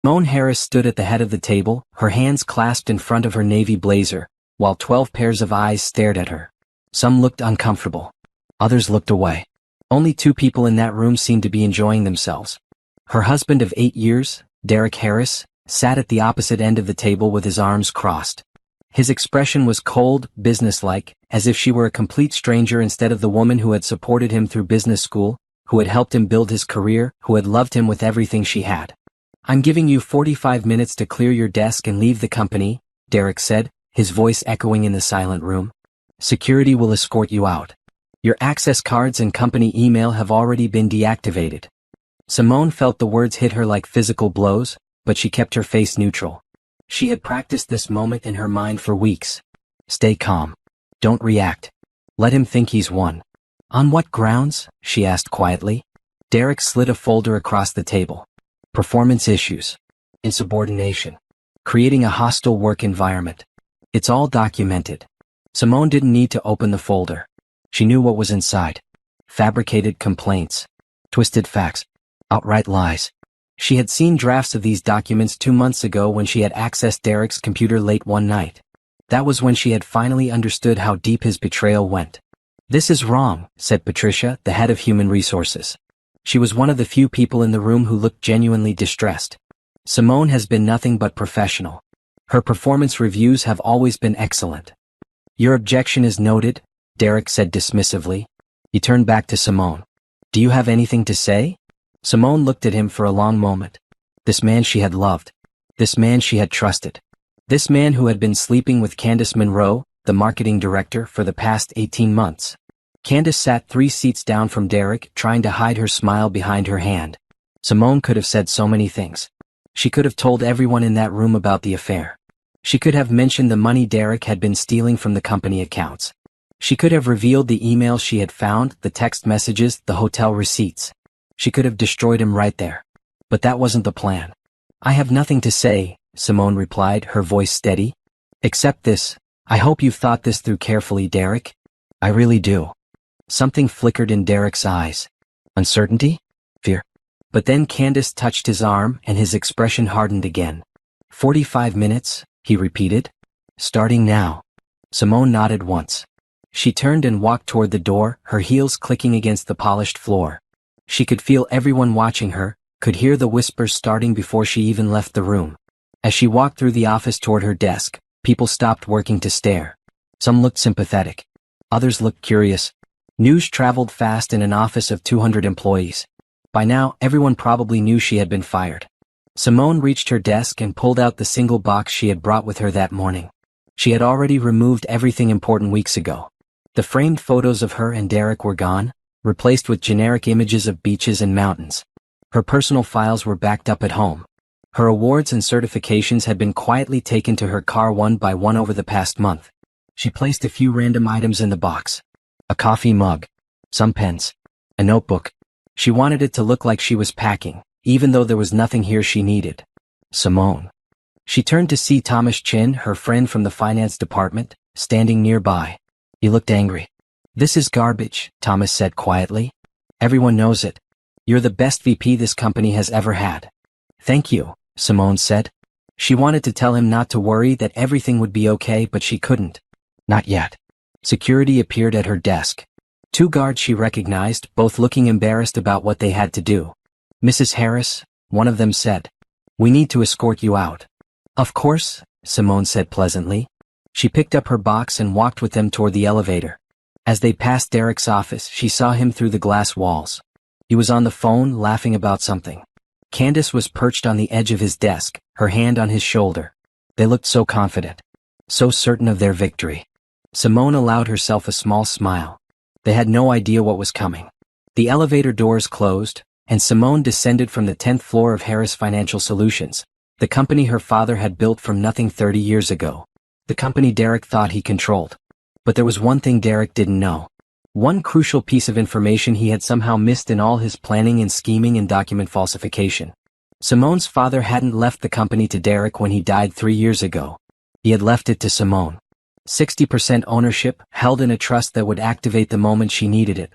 Simone Harris stood at the head of the table, her hands clasped in front of her navy blazer, while 12 pairs of eyes stared at her. Some looked uncomfortable. Others looked away. Only 2 people in that room seemed to be enjoying themselves. Her husband of 8 years, Derek Harris, sat at the opposite end of the table with his arms crossed. His expression was cold, businesslike, as if she were a complete stranger instead of the woman who had supported him through business school, who had helped him build his career, who had loved him with everything she had. "I'm giving you 45 minutes to clear your desk and leave the company," Derek said, his voice echoing in the silent room. "Security will escort you out. Your access cards and company email have already been deactivated." Simone felt the words hit her like physical blows, but she kept her face neutral. She had practiced this moment in her mind for weeks. Stay calm. Don't react. Let him think he's won. "On what grounds?" she asked quietly. Derek slid a folder across the table. "Performance issues. Insubordination. Creating a hostile work environment. It's all documented." Simone didn't need to open the folder. She knew what was inside. Fabricated complaints. Twisted facts. Outright lies. She had seen drafts of these documents 2 months ago when she had accessed Derek's computer late one night. That was when she had finally understood how deep his betrayal went. "This is wrong," said Patricia, the head of human resources. She was one of the few people in the room who looked genuinely distressed. "Simone has been nothing but professional. Her performance reviews have always been excellent." "Your objection is noted," Derek said dismissively. He turned back to Simone. "Do you have anything to say?" Simone looked at him for a long moment. This man she had loved. This man she had trusted. This man who had been sleeping with Candace Monroe, the marketing director, for the past 18 months. Candace sat 3 seats down from Derek, trying to hide her smile behind her hand. Simone could have said so many things. She could have told everyone in that room about the affair. She could have mentioned the money Derek had been stealing from the company accounts. She could have revealed the emails she had found, the text messages, the hotel receipts. She could have destroyed him right there. But that wasn't the plan. "I have nothing to say," Simone replied, her voice steady. "Except this. I hope you've thought this through carefully, Derek. I really do." Something flickered in Derek's eyes. Uncertainty? Fear? But then Candace touched his arm and his expression hardened again. 45 minutes, he repeated. "Starting now." Simone nodded once. She turned and walked toward the door, her heels clicking against the polished floor. She could feel everyone watching her, could hear the whispers starting before she even left the room. As she walked through the office toward her desk, people stopped working to stare. Some looked sympathetic. Others looked curious. News traveled fast in an office of 200 employees. By now, everyone probably knew she had been fired. Simone reached her desk and pulled out the single box she had brought with her that morning. She had already removed everything important weeks ago. The framed photos of her and Derek were gone, replaced with generic images of beaches and mountains. Her personal files were backed up at home. Her awards and certifications had been quietly taken to her car one by one over the past month. She placed a few random items in the box. A coffee mug. Some pens. A notebook. She wanted it to look like she was packing, even though there was nothing here she needed. Simone. She turned to see Thomas Chin, her friend from the finance department, standing nearby. He looked angry. "This is garbage," Thomas said quietly. "Everyone knows it. You're the best VP this company has ever had." "Thank you," Simone said. She wanted to tell him not to worry, that everything would be okay, but she couldn't. Not yet. Security appeared at her desk. 2 guards she recognized, both looking embarrassed about what they had to do. "Mrs. Harris," one of them said. "We need to escort you out." "Of course," Simone said pleasantly. She picked up her box and walked with them toward the elevator. As they passed Derek's office, she saw him through the glass walls. He was on the phone, laughing about something. Candace was perched on the edge of his desk, her hand on his shoulder. They looked so confident, so certain of their victory. Simone allowed herself a small smile. They had no idea what was coming. The elevator doors closed, and Simone descended from the 10th floor of Harris Financial Solutions, the company her father had built from nothing 30 years ago. The company Derek thought he controlled. But there was one thing Derek didn't know. One crucial piece of information he had somehow missed in all his planning and scheming and document falsification. Simone's father hadn't left the company to Derek when he died 3 years ago. He had left it to Simone. 60% ownership, held in a trust that would activate the moment she needed it.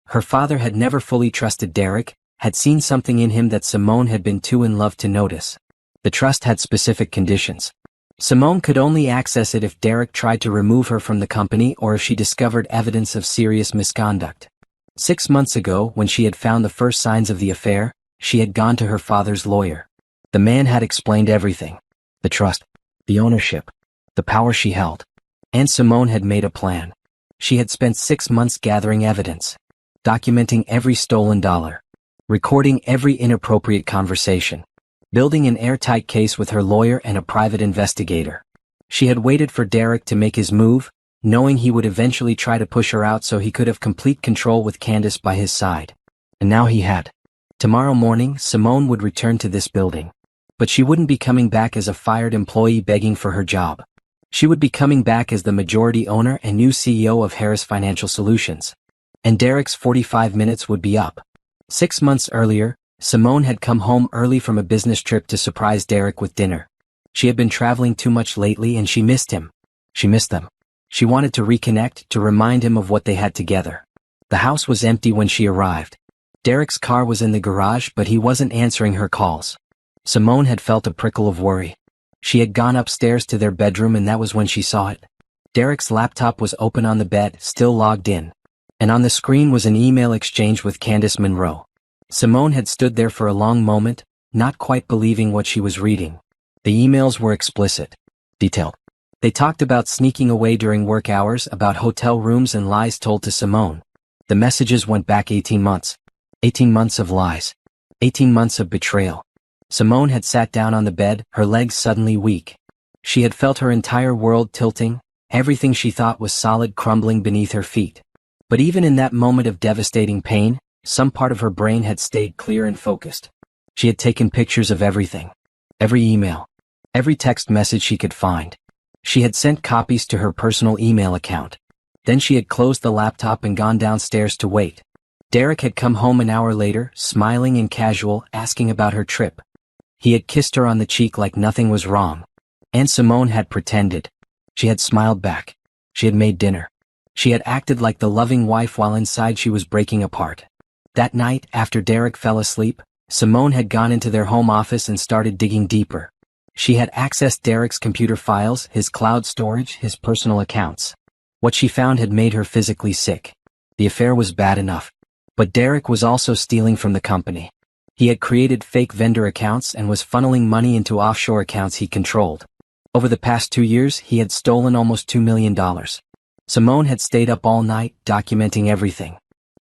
Her father had never fully trusted Derek, had seen something in him that Simone had been too in love to notice. The trust had specific conditions. Simone could only access it if Derek tried to remove her from the company or if she discovered evidence of serious misconduct. 6 months ago, when she had found the first signs of the affair, she had gone to her father's lawyer. The man had explained everything. The trust, the ownership, the power she held. And Simone had made a plan. She had spent 6 months gathering evidence, documenting every stolen dollar, recording every inappropriate conversation, building an airtight case with her lawyer and a private investigator. She had waited for Derek to make his move, knowing he would eventually try to push her out so he could have complete control with Candace by his side. And now he had. Tomorrow morning, Simone would return to this building. But she wouldn't be coming back as a fired employee begging for her job. She would be coming back as the majority owner and new CEO of Harris Financial Solutions. And Derek's 45 minutes would be up. 6 months earlier, Simone had come home early from a business trip to surprise Derek with dinner. She had been traveling too much lately and she missed him. She missed them. She wanted to reconnect, to remind him of what they had together. The house was empty when she arrived. Derek's car was in the garage, but he wasn't answering her calls. Simone had felt a prickle of worry. She had gone upstairs to their bedroom and that was when she saw it. Derek's laptop was open on the bed, still logged in. And on the screen was an email exchange with Candace Monroe. Simone had stood there for a long moment, not quite believing what she was reading. The emails were explicit, detailed. They talked about sneaking away during work hours, about hotel rooms and lies told to Simone. The messages went back 18 months. 18 months of lies. 18 months of betrayal. Simone had sat down on the bed, her legs suddenly weak. She had felt her entire world tilting, everything she thought was solid crumbling beneath her feet. But even in that moment of devastating pain, some part of her brain had stayed clear and focused. She had taken pictures of everything. Every email. Every text message she could find. She had sent copies to her personal email account. Then she had closed the laptop and gone downstairs to wait. Derek had come home an hour later, smiling and casual, asking about her trip. He had kissed her on the cheek like nothing was wrong. And Simone had pretended. She had smiled back. She had made dinner. She had acted like the loving wife while inside she was breaking apart. That night, after Derek fell asleep, Simone had gone into their home office and started digging deeper. She had accessed Derek's computer files, his cloud storage, his personal accounts. What she found had made her physically sick. The affair was bad enough. But Derek was also stealing from the company. He had created fake vendor accounts and was funneling money into offshore accounts he controlled. Over the past 2 years, he had stolen almost $2 million. Simone had stayed up all night, documenting everything.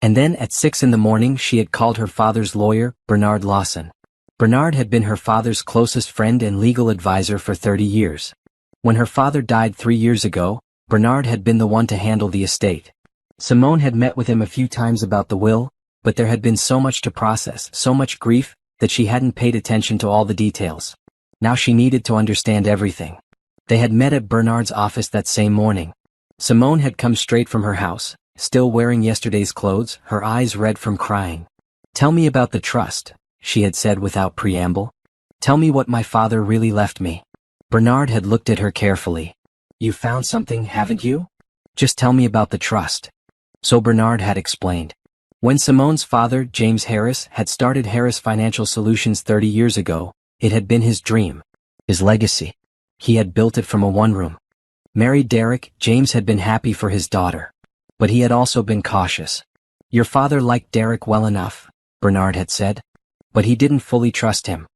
And then at 6 in the morning she had called her father's lawyer, Bernard Lawson. Bernard had been her father's closest friend and legal advisor for 30 years. When her father died 3 years ago, Bernard had been the one to handle the estate. Simone had met with him a few times about the will, but there had been so much to process, so much grief, that she hadn't paid attention to all the details. Now she needed to understand everything. They had met at Bernard's office that same morning. Simone had come straight from her house, still wearing yesterday's clothes, her eyes red from crying. "Tell me about the trust," she had said without preamble. "Tell me what my father really left me." Bernard had looked at her carefully. "You found something, haven't you? Just tell me about the trust." So Bernard had explained. When Simone's father, James Harris, had started Harris Financial Solutions 30 years ago, it had been his dream. His legacy. He had built it from a one-room. Married Derek, James had been happy for his daughter. But he had also been cautious. "Your father liked Derek well enough," Bernard had said. But he didn't fully trust him.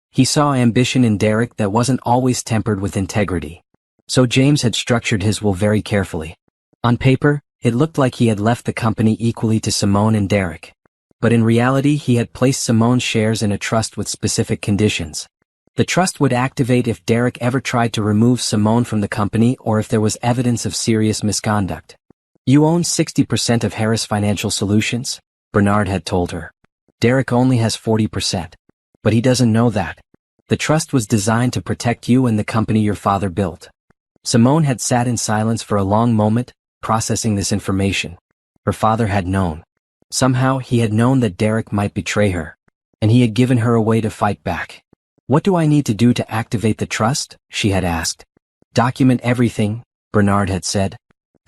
He saw ambition in Derek that wasn't always tempered with integrity. So James had structured his will very carefully. On paper, it looked like he had left the company equally to Simone and Derek. But in reality he had placed Simone's shares in a trust with specific conditions. The trust would activate if Derek ever tried to remove Simone from the company or if there was evidence of serious misconduct. "You own 60% of Harris Financial Solutions," Bernard had told her. "Derek only has 40%. But he doesn't know that. The trust was designed to protect you and the company your father built." Simone had sat in silence for a long moment, processing this information. Her father had known. Somehow he had known that Derek might betray her. And he had given her a way to fight back. "What do I need to do to activate the trust?" she had asked. "Document everything," Bernard had said.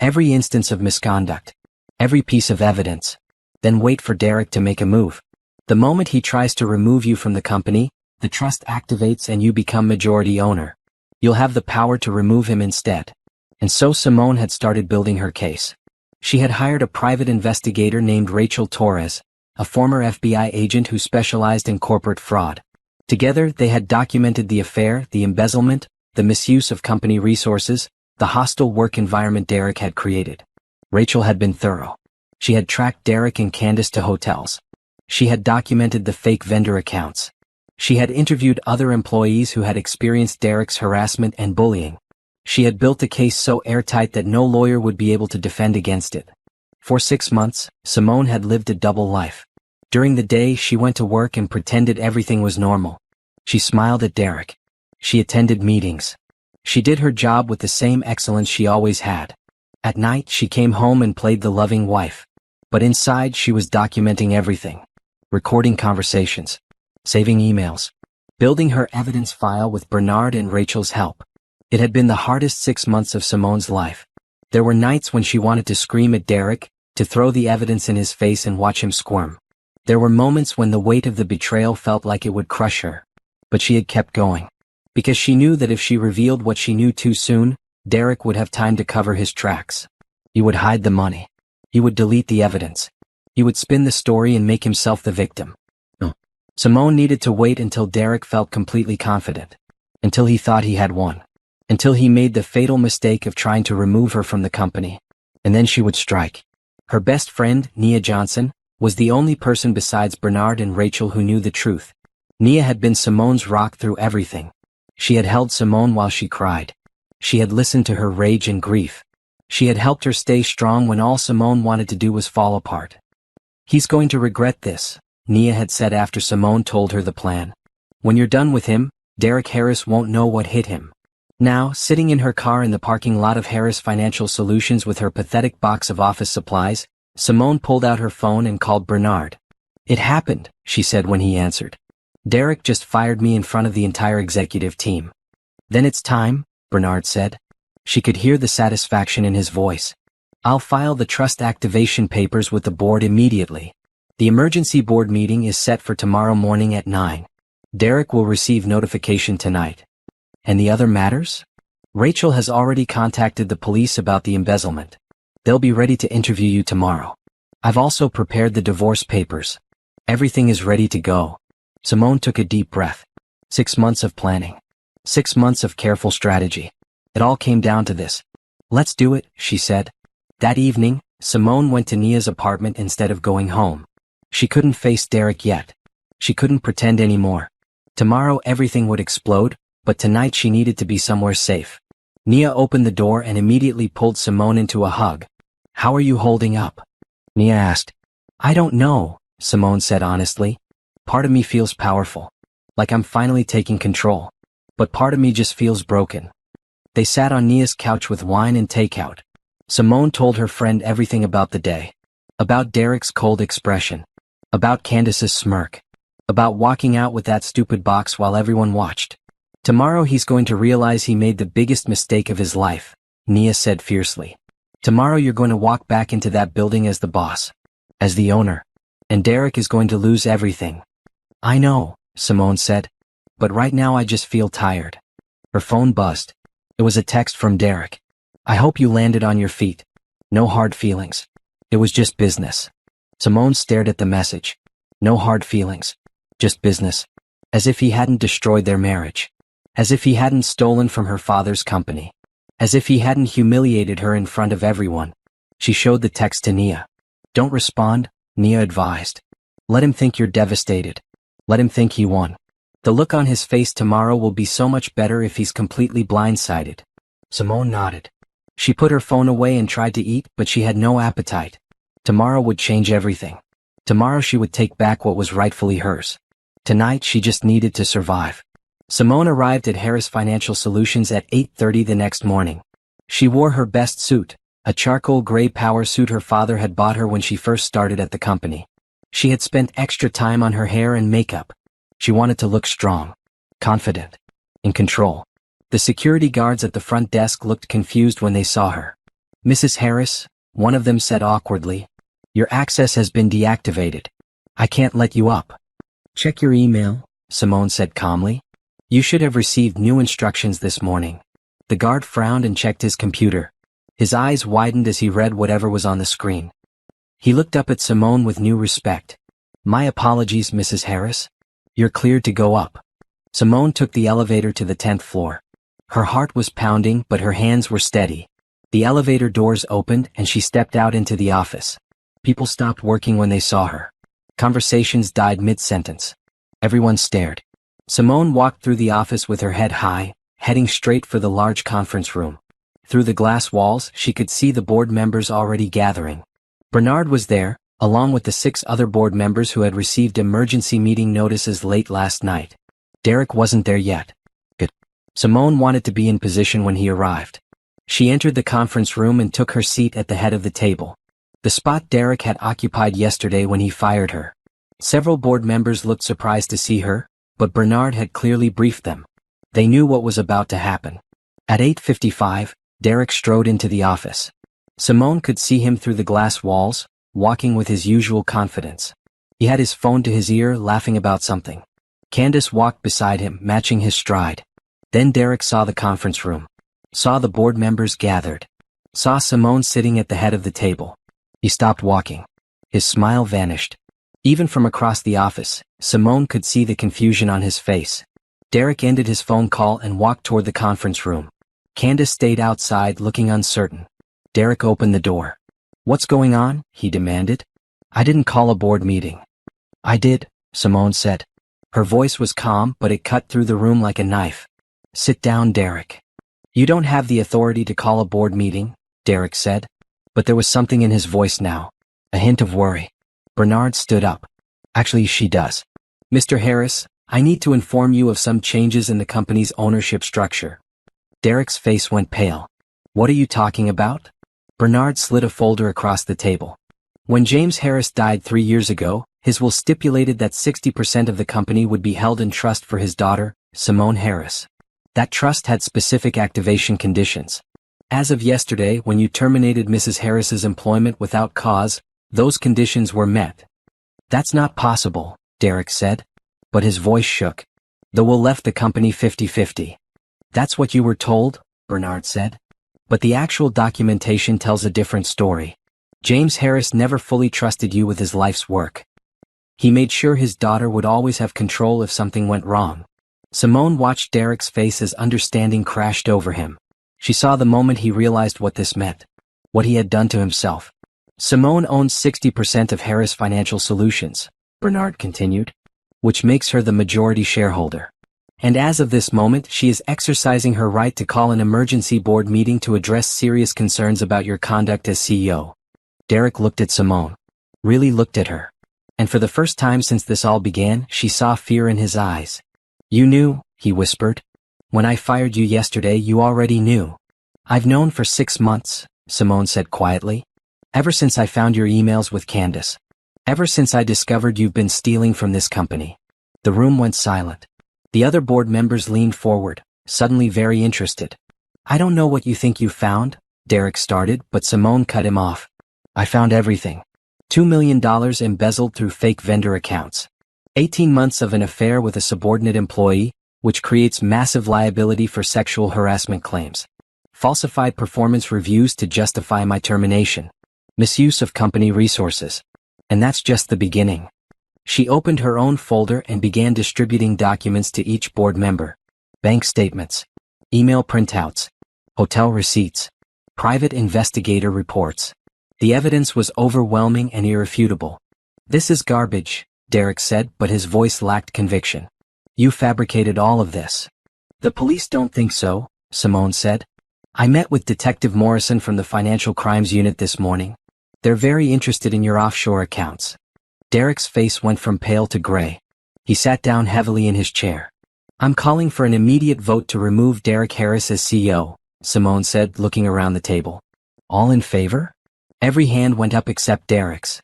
"Every instance of misconduct. Every piece of evidence. Then wait for Derek to make a move. The moment he tries to remove you from the company, The trust activates and you become majority owner. You'll have the power to remove him instead. And so Simone had started building her case. She had hired a private investigator named Rachel Torres, a former FBI agent who specialized in corporate fraud. Together, they had documented the affair, the embezzlement, the misuse of company resources, the hostile work environment Derek had created. Rachel had been thorough. She had tracked Derek and Candace to hotels. She had documented the fake vendor accounts. She had interviewed other employees who had experienced Derek's harassment and bullying. She had built a case so airtight that no lawyer would be able to defend against it. For 6 months, Simone had lived a double life. During the day, she went to work and pretended everything was normal. She smiled at Derek. She attended meetings. She did her job with the same excellence she always had. At night, she came home and played the loving wife. But inside, she was documenting everything. Recording conversations. Saving emails. Building her evidence file with Bernard and Rachel's help. It had been the hardest 6 months of Simone's life. There were nights when she wanted to scream at Derek, to throw the evidence in his face and watch him squirm. There were moments when the weight of the betrayal felt like it would crush her. But she had kept going. Because she knew that if she revealed what she knew too soon, Derek would have time to cover his tracks. He would hide the money. He would delete the evidence. He would spin the story and make himself the victim. No. Simone needed to wait until Derek felt completely confident. Until he thought he had won. Until he made the fatal mistake of trying to remove her from the company. And then she would strike. Her best friend, Nia Johnson, was the only person besides Bernard and Rachel who knew the truth. Nia had been Simone's rock through everything. She had held Simone while she cried. She had listened to her rage and grief. She had helped her stay strong when all Simone wanted to do was fall apart. "He's going to regret this," Nia had said after Simone told her the plan. "When you're done with him, Derek Harris won't know what hit him." Now, sitting in her car in the parking lot of Harris Financial Solutions with her pathetic box of office supplies, Simone pulled out her phone and called Bernard. "It happened," she said when he answered. "Derek just fired me in front of the entire executive team." "Then it's time," Bernard said. She could hear the satisfaction in his voice. "I'll file the trust activation papers with the board immediately. The emergency board meeting is set for tomorrow morning at 9. Derek will receive notification tonight." "And the other matters?" "Rachel has already contacted the police about the embezzlement. They'll be ready to interview you tomorrow. I've also prepared the divorce papers. Everything is ready to go." Simone took a deep breath. 6 months of planning. 6 months of careful strategy. It all came down to this. "Let's do it," she said. That evening, Simone went to Nia's apartment instead of going home. She couldn't face Derek yet. She couldn't pretend anymore. Tomorrow everything would explode, but tonight she needed to be somewhere safe. Nia opened the door and immediately pulled Simone into a hug. "How are you holding up?" Nia asked. "I don't know," Simone said honestly. "Part of me feels powerful. Like I'm finally taking control. But part of me just feels broken." They sat on Nia's couch with wine and takeout. Simone told her friend everything about the day. About Derek's cold expression. About Candace's smirk. About walking out with that stupid box while everyone watched. "Tomorrow he's going to realize he made the biggest mistake of his life," Nia said fiercely. "Tomorrow you're going to walk back into that building as the boss. As the owner. And Derek is going to lose everything." "I know," Simone said. "But right now I just feel tired." Her phone buzzed. It was a text from Derek. "I hope you landed on your feet. No hard feelings. It was just business." Simone stared at the message. No hard feelings. Just business. As if he hadn't destroyed their marriage. As if he hadn't stolen from her father's company. As if he hadn't humiliated her in front of everyone. She showed the text to Nia. "Don't respond," Nia advised. "Let him think you're devastated. Let him think he won. The look on his face tomorrow will be so much better if he's completely blindsided." Simone nodded. She put her phone away and tried to eat, but she had no appetite. Tomorrow would change everything. Tomorrow she would take back what was rightfully hers. Tonight she just needed to survive. Simone arrived at Harris Financial Solutions at 8:30 the next morning. She wore her best suit, a charcoal gray power suit her father had bought her when she first started at the company. She had spent extra time on her hair and makeup. She wanted to look strong, confident, in control. The security guards at the front desk looked confused when they saw her. "Mrs. Harris," one of them said awkwardly, "your access has been deactivated. I can't let you up." "Check your email," Simone said calmly. You should have received new instructions this morning. The guard frowned and checked his computer. His eyes widened as he read whatever was on the screen. He looked up at Simone with new respect. My apologies, Mrs. Harris. You're cleared to go up. Simone took the elevator to the 10th floor. Her heart was pounding, but her hands were steady. The elevator doors opened and she stepped out into the office. People stopped working when they saw her. Conversations died mid-sentence. Everyone stared. Simone walked through the office with her head high, heading straight for the large conference room. Through the glass walls, she could see the board members already gathering. Bernard was there, along with the 6 other board members who had received emergency meeting notices late last night. Derek wasn't there yet. Good. Simone wanted to be in position when he arrived. She entered the conference room and took her seat at the head of the table. The spot Derek had occupied yesterday when he fired her. Several board members looked surprised to see her, but Bernard had clearly briefed them. They knew what was about to happen. At 8:55, Derek strode into the office. Simone could see him through the glass walls, walking with his usual confidence. He had his phone to his ear, laughing about something. Candace walked beside him, matching his stride. Then Derek saw the conference room. Saw the board members gathered. Saw Simone sitting at the head of the table. He stopped walking. His smile vanished. Even from across the office, Simone could see the confusion on his face. Derek ended his phone call and walked toward the conference room. Candace stayed outside, looking uncertain. Derek opened the door. What's going on? He demanded. I didn't call a board meeting. I did, Simone said. Her voice was calm, but it cut through the room like a knife. Sit down, Derek. You don't have the authority to call a board meeting, Derek said. But there was something in his voice now. A hint of worry. Bernard stood up. Actually, she does. Mr. Harris, I need to inform you of some changes in the company's ownership structure. Derek's face went pale. What are you talking about? Bernard slid a folder across the table. When James Harris died 3 years ago, his will stipulated that 60% of the company would be held in trust for his daughter, Simone Harris. That trust had specific activation conditions. As of yesterday, when you terminated Mrs. Harris's employment without cause, those conditions were met. That's not possible, Derek said. But his voice shook. The will left the company 50-50. That's what you were told, Bernard said. But the actual documentation tells a different story. James Harris never fully trusted you with his life's work. He made sure his daughter would always have control if something went wrong. Simone watched Derek's face as understanding crashed over him. She saw the moment he realized what this meant. What he had done to himself. Simone owns 60% of Harris Financial Solutions, Bernard continued, which makes her the majority shareholder. And as of this moment, she is exercising her right to call an emergency board meeting to address serious concerns about your conduct as CEO. Derek looked at Simone. Really looked at her. And for the first time since this all began, she saw fear in his eyes. You knew, he whispered. When I fired you yesterday, you already knew. I've known for 6 months, Simone said quietly. Ever since I found your emails with Candace. Ever since I discovered you've been stealing from this company. The room went silent. The other board members leaned forward, suddenly very interested. I don't know what you think you found, Derek started, but Simone cut him off. I found everything. $2 million embezzled through fake vendor accounts. 18 months of an affair with a subordinate employee, which creates massive liability for sexual harassment claims. Falsified performance reviews to justify my termination. Misuse of company resources. And that's just the beginning. She opened her own folder and began distributing documents to each board member. Bank statements. Email printouts. Hotel receipts. Private investigator reports. The evidence was overwhelming and irrefutable. This is garbage, Derek said, but his voice lacked conviction. You fabricated all of this. The police don't think so, Simone said. I met with Detective Morrison from the Financial Crimes Unit this morning. They're very interested in your offshore accounts. Derek's face went from pale to gray. He sat down heavily in his chair. I'm calling for an immediate vote to remove Derek Harris as CEO, Simone said, looking around the table. All in favor? Every hand went up except Derek's.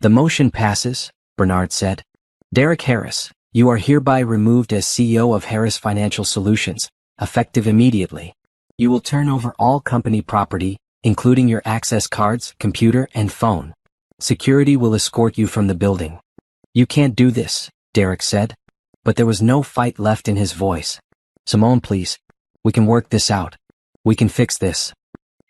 The motion passes, Bernard said. Derek Harris, you are hereby removed as CEO of Harris Financial Solutions, effective immediately. You will turn over all company property, including your access cards, computer, and phone. Security will escort you from the building. You can't do this, Derek said. but there was no fight left in his voice. Simone, please. We can work this out. We can fix this.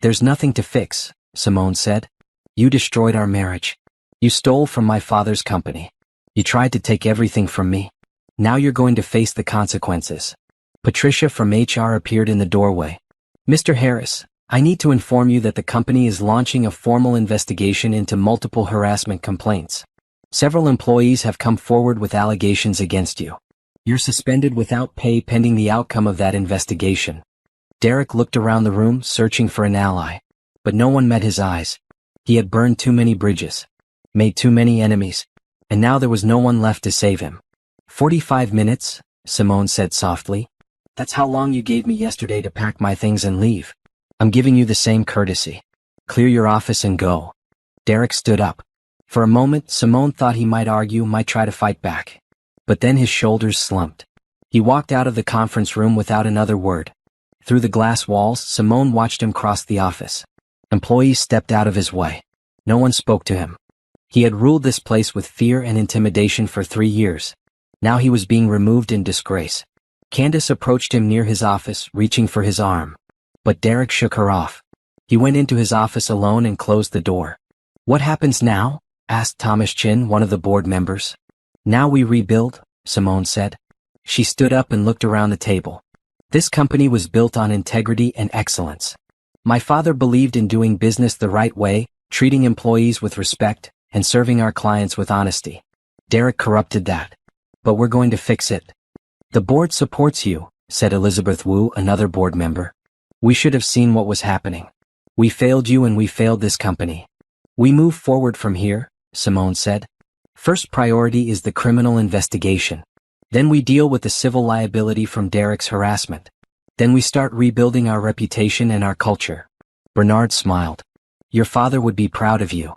There's nothing to fix, Simone said. You destroyed our marriage. You stole from my father's company. You tried to take everything from me. Now you're going to face the consequences. Patricia from HR appeared in the doorway. Mr. Harris, I need to inform you that the company is launching a formal investigation into multiple harassment complaints. Several employees have come forward with allegations against you. You're suspended without pay pending the outcome of that investigation. Derek looked around the room searching for an ally, but no one met his eyes. He had burned too many bridges, made too many enemies, and now there was no one left to save him. 45 minutes, Simone said softly. That's how long you gave me yesterday to pack my things and leave. I'm giving you the same courtesy. Clear your office and go. Derek stood up. For a moment, Simone thought he might argue, might try to fight back. But then his shoulders slumped. He walked out of the conference room without another word. Through the glass walls, Simone watched him cross the office. Employees stepped out of his way. No one spoke to him. He had ruled this place with fear and intimidation for 3 years. Now he was being removed in disgrace. Candace approached him near his office, reaching for his arm. But Derek shook her off. He went into his office alone and closed the door. What happens now? Asked Thomas Chin, one of the board members. Now we rebuild, Simone said. She stood up and looked around the table. This company was built on integrity and excellence. My father believed in doing business the right way, treating employees with respect, and serving our clients with honesty. Derek corrupted that. But we're going to fix it. The board supports you, said Elizabeth Wu, another board member. We should have seen what was happening. We failed you and we failed this company. We move forward from here, Simone said. First priority is the criminal investigation. Then we deal with the civil liability from Derek's harassment. Then we start rebuilding our reputation and our culture. Bernard smiled. Your father would be proud of you.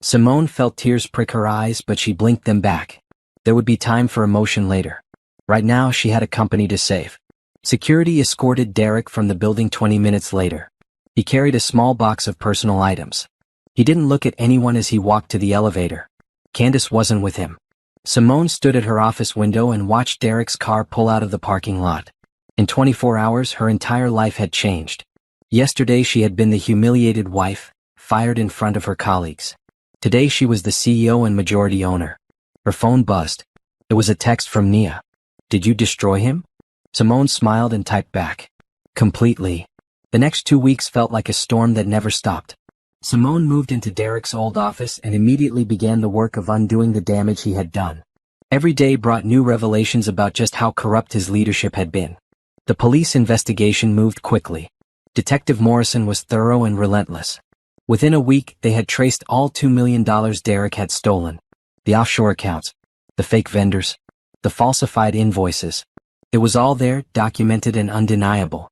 Simone felt tears prick her eyes, but she blinked them back. There would be time for emotion later. Right now she had a company to save. Security escorted Derek from the building 20 minutes later. He carried a small box of personal items. He didn't look at anyone as he walked to the elevator. Candace wasn't with him. Simone stood at her office window and watched Derek's car pull out of the parking lot. In 24 hours, her entire life had changed. Yesterday she had been the humiliated wife, fired in front of her colleagues. Today she was the CEO and majority owner. Her phone buzzed. It was a text from Nia. Did you destroy him? Simone smiled and typed back. Completely. The next 2 weeks felt like a storm that never stopped. Simone moved into Derek's old office and immediately began the work of undoing the damage he had done. Every day brought new revelations about just how corrupt his leadership had been. The police investigation moved quickly. Detective Morrison was thorough and relentless. Within a week, they had traced all $2 million Derek had stolen. The offshore accounts, the fake vendors, the falsified invoices. It was all there, documented and undeniable.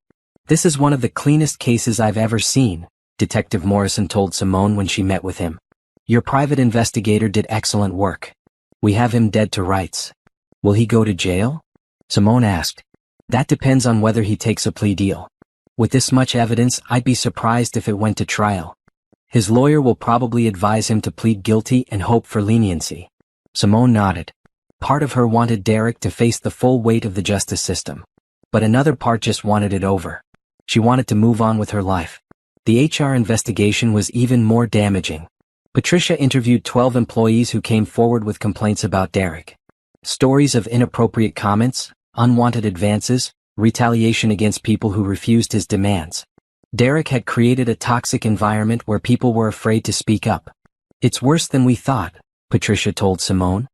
This is one of the cleanest cases I've ever seen, Detective Morrison told Simone when she met with him. Your private investigator did excellent work. We have him dead to rights. Will he go to jail? Simone asked. That depends on whether he takes a plea deal. With this much evidence, I'd be surprised if it went to trial. His lawyer will probably advise him to plead guilty and hope for leniency. Simone nodded. Part of her wanted Derek to face the full weight of the justice system. But another part just wanted it over. She wanted to move on with her life. The HR investigation was even more damaging. Patricia interviewed 12 employees who came forward with complaints about Derek. Stories of inappropriate comments, unwanted advances, retaliation against people who refused his demands. Derek had created a toxic environment where people were afraid to speak up. It's worse than we thought, Patricia told Simone.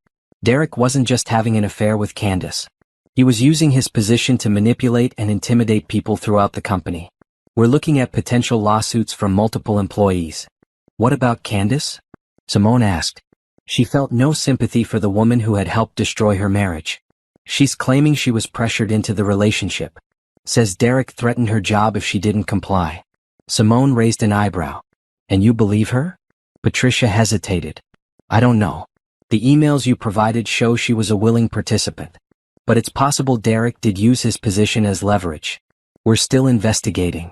Derek wasn't just having an affair with Candace. He was using his position to manipulate and intimidate people throughout the company. We're looking at potential lawsuits from multiple employees. What about Candace? Simone asked. She felt no sympathy for the woman who had helped destroy her marriage. She's claiming she was pressured into the relationship. Says Derek threatened her job if she didn't comply. Simone raised an eyebrow. And you believe her? Patricia hesitated. I don't know. The emails you provided show she was a willing participant. But it's possible Derek did use his position as leverage. We're still investigating.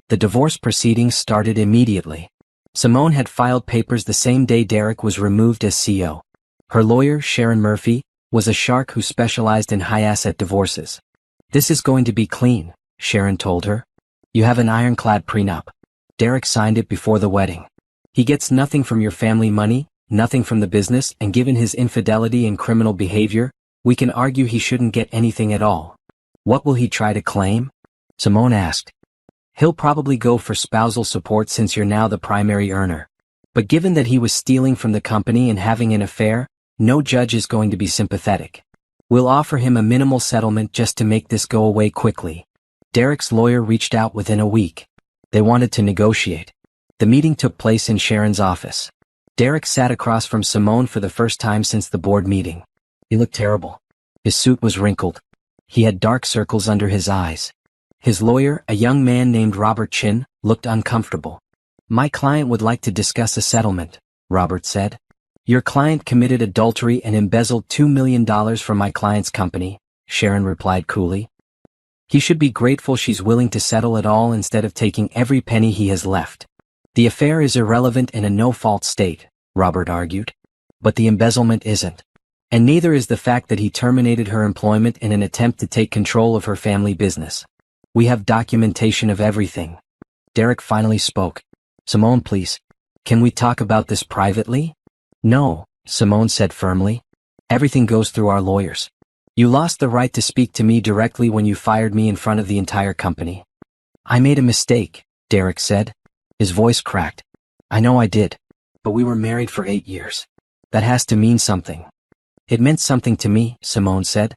The divorce proceedings started immediately. Simone had filed papers the same day Derek was removed as CEO. Her lawyer, Sharon Murphy, was a shark who specialized in high-asset divorces. "This is going to be clean," Sharon told her. "You have an ironclad prenup. Derek signed it before the wedding. He gets nothing from your family money, nothing from the business, and given his infidelity and criminal behavior, we can argue he shouldn't get anything at all." "What will he try to claim?" Simone asked. "He'll probably go for spousal support since you're now the primary earner. But given that he was stealing from the company and having an affair, no judge is going to be sympathetic. We'll offer him a minimal settlement just to make this go away quickly." Derek's lawyer reached out within a week. They wanted to negotiate. The meeting took place in Sharon's office. Derek sat across from Simone for the first time since the board meeting. He looked terrible. His suit was wrinkled. He had dark circles under his eyes. His lawyer, a young man named Robert Chin, looked uncomfortable. "My client would like to discuss a settlement," Robert said. "Your client committed adultery and embezzled $2 million from my client's company," Sharon replied coolly. "He should be grateful she's willing to settle it all instead of taking every penny he has left. The affair is irrelevant in a no-fault state," Robert argued. "But the embezzlement isn't. And neither is the fact that he terminated her employment in an attempt to take control of her family business. We have documentation of everything." Derek finally spoke. "Simone, please. Can we talk about this privately?" "No," Simone said firmly. "Everything goes through our lawyers. You lost the right to speak to me directly when you fired me in front of the entire company." "I made a mistake," Derek said. His voice cracked. "I know I did. But we were married for 8 years. That has to mean something." "It meant something to me," Simone said.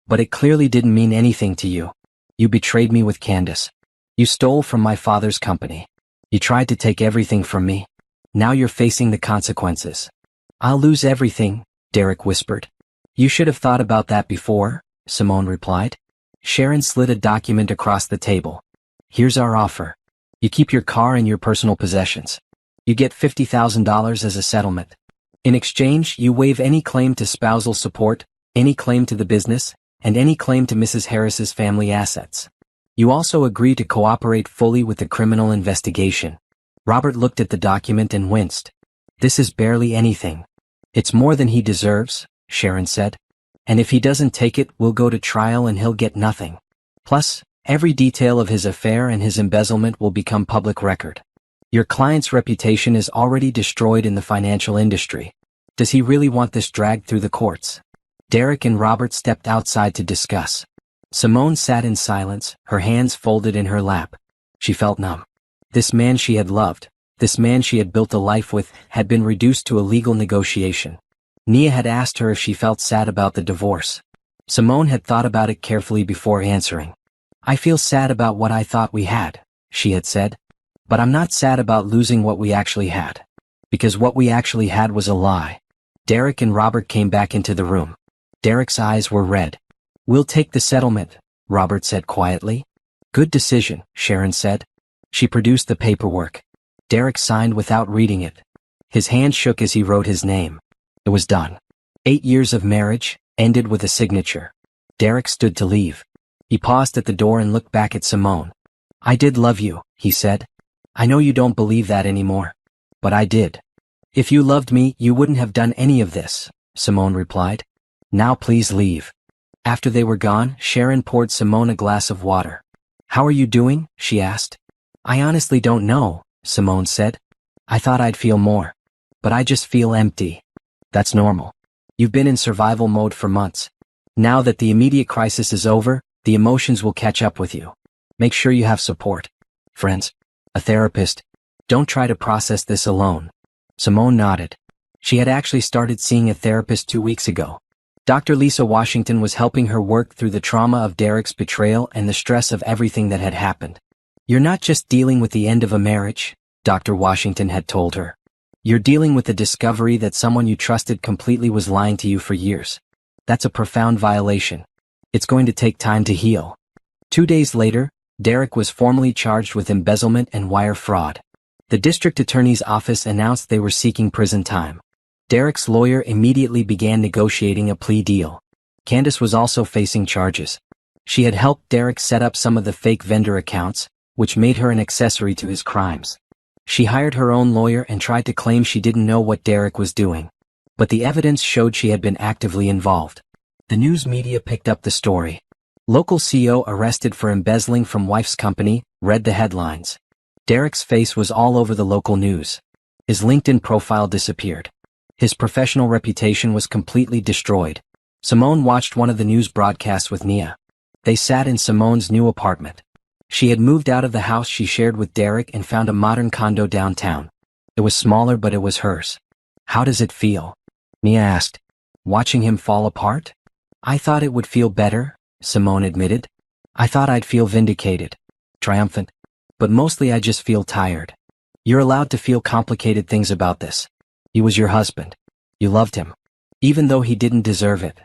"But it clearly didn't mean anything to you. You betrayed me with Candace. You stole from my father's company. You tried to take everything from me. Now you're facing the consequences." "I'll lose everything," Derek whispered. "You should have thought about that before," Simone replied. Sharon slid a document across the table. "Here's our offer. You keep your car and your personal possessions. You get $50,000 as a settlement. In exchange, you waive any claim to spousal support, any claim to the business, and any claim to Mrs. Harris's family assets. You also agree to cooperate fully with the criminal investigation." Robert looked at the document and winced. "This is barely anything." "It's more than he deserves," Sharon said. "And if he doesn't take it, we'll go to trial and he'll get nothing. Plus, every detail of his affair and his embezzlement will become public record. Your client's reputation is already destroyed in the financial industry. Does he really want this dragged through the courts?" Derek and Robert stepped outside to discuss. Simone sat in silence, her hands folded in her lap. She felt numb. This man she had loved, this man she had built a life with, had been reduced to a legal negotiation. Nia had asked her if she felt sad about the divorce. Simone had thought about it carefully before answering. "I feel sad about what I thought we had," she had said. "But I'm not sad about losing what we actually had. Because what we actually had was a lie." Derek and Robert came back into the room. Derek's eyes were red. "We'll take the settlement," Robert said quietly. "Good decision," Sharon said. She produced the paperwork. Derek signed without reading it. His hand shook as he wrote his name. It was done. 8 years of marriage, ended with a signature. Derek stood to leave. He paused at the door and looked back at Simone. "I did love you," he said. "I know you don't believe that anymore. But I did." "If you loved me, you wouldn't have done any of this," Simone replied. "Now please leave." After they were gone, Sharon poured Simone a glass of water. "How are you doing?" she asked. "I honestly don't know," Simone said. "I thought I'd feel more. But I just feel empty." "That's normal. You've been in survival mode for months. Now that the immediate crisis is over, the emotions will catch up with you. Make sure you have support. Friends. A therapist. Don't try to process this alone." Simone nodded. She had actually started seeing a therapist 2 weeks ago. Dr. Lisa Washington was helping her work through the trauma of Derek's betrayal and the stress of everything that had happened. "You're not just dealing with the end of a marriage," Dr. Washington had told her. "You're dealing with the discovery that someone you trusted completely was lying to you for years. That's a profound violation. It's going to take time to heal." 2 days later, Derek was formally charged with embezzlement and wire fraud. The district attorney's office announced they were seeking prison time. Derek's lawyer immediately began negotiating a plea deal. Candace was also facing charges. She had helped Derek set up some of the fake vendor accounts, which made her an accessory to his crimes. She hired her own lawyer and tried to claim she didn't know what Derek was doing. But the evidence showed she had been actively involved. The news media picked up the story. Local CEO arrested for embezzling from wife's company, read the headlines. Derek's face was all over the local news. His LinkedIn profile disappeared. His professional reputation was completely destroyed. Simone watched one of the news broadcasts with Nia. They sat in Simone's new apartment. She had moved out of the house she shared with Derek and found a modern condo downtown. It was smaller, but it was hers. How does it feel? Nia asked. Watching him fall apart? I thought it would feel better, Simone admitted. I thought I'd feel vindicated, triumphant. But mostly I just feel tired. You're allowed to feel complicated things about this. He was your husband. You loved him. Even though he didn't deserve it.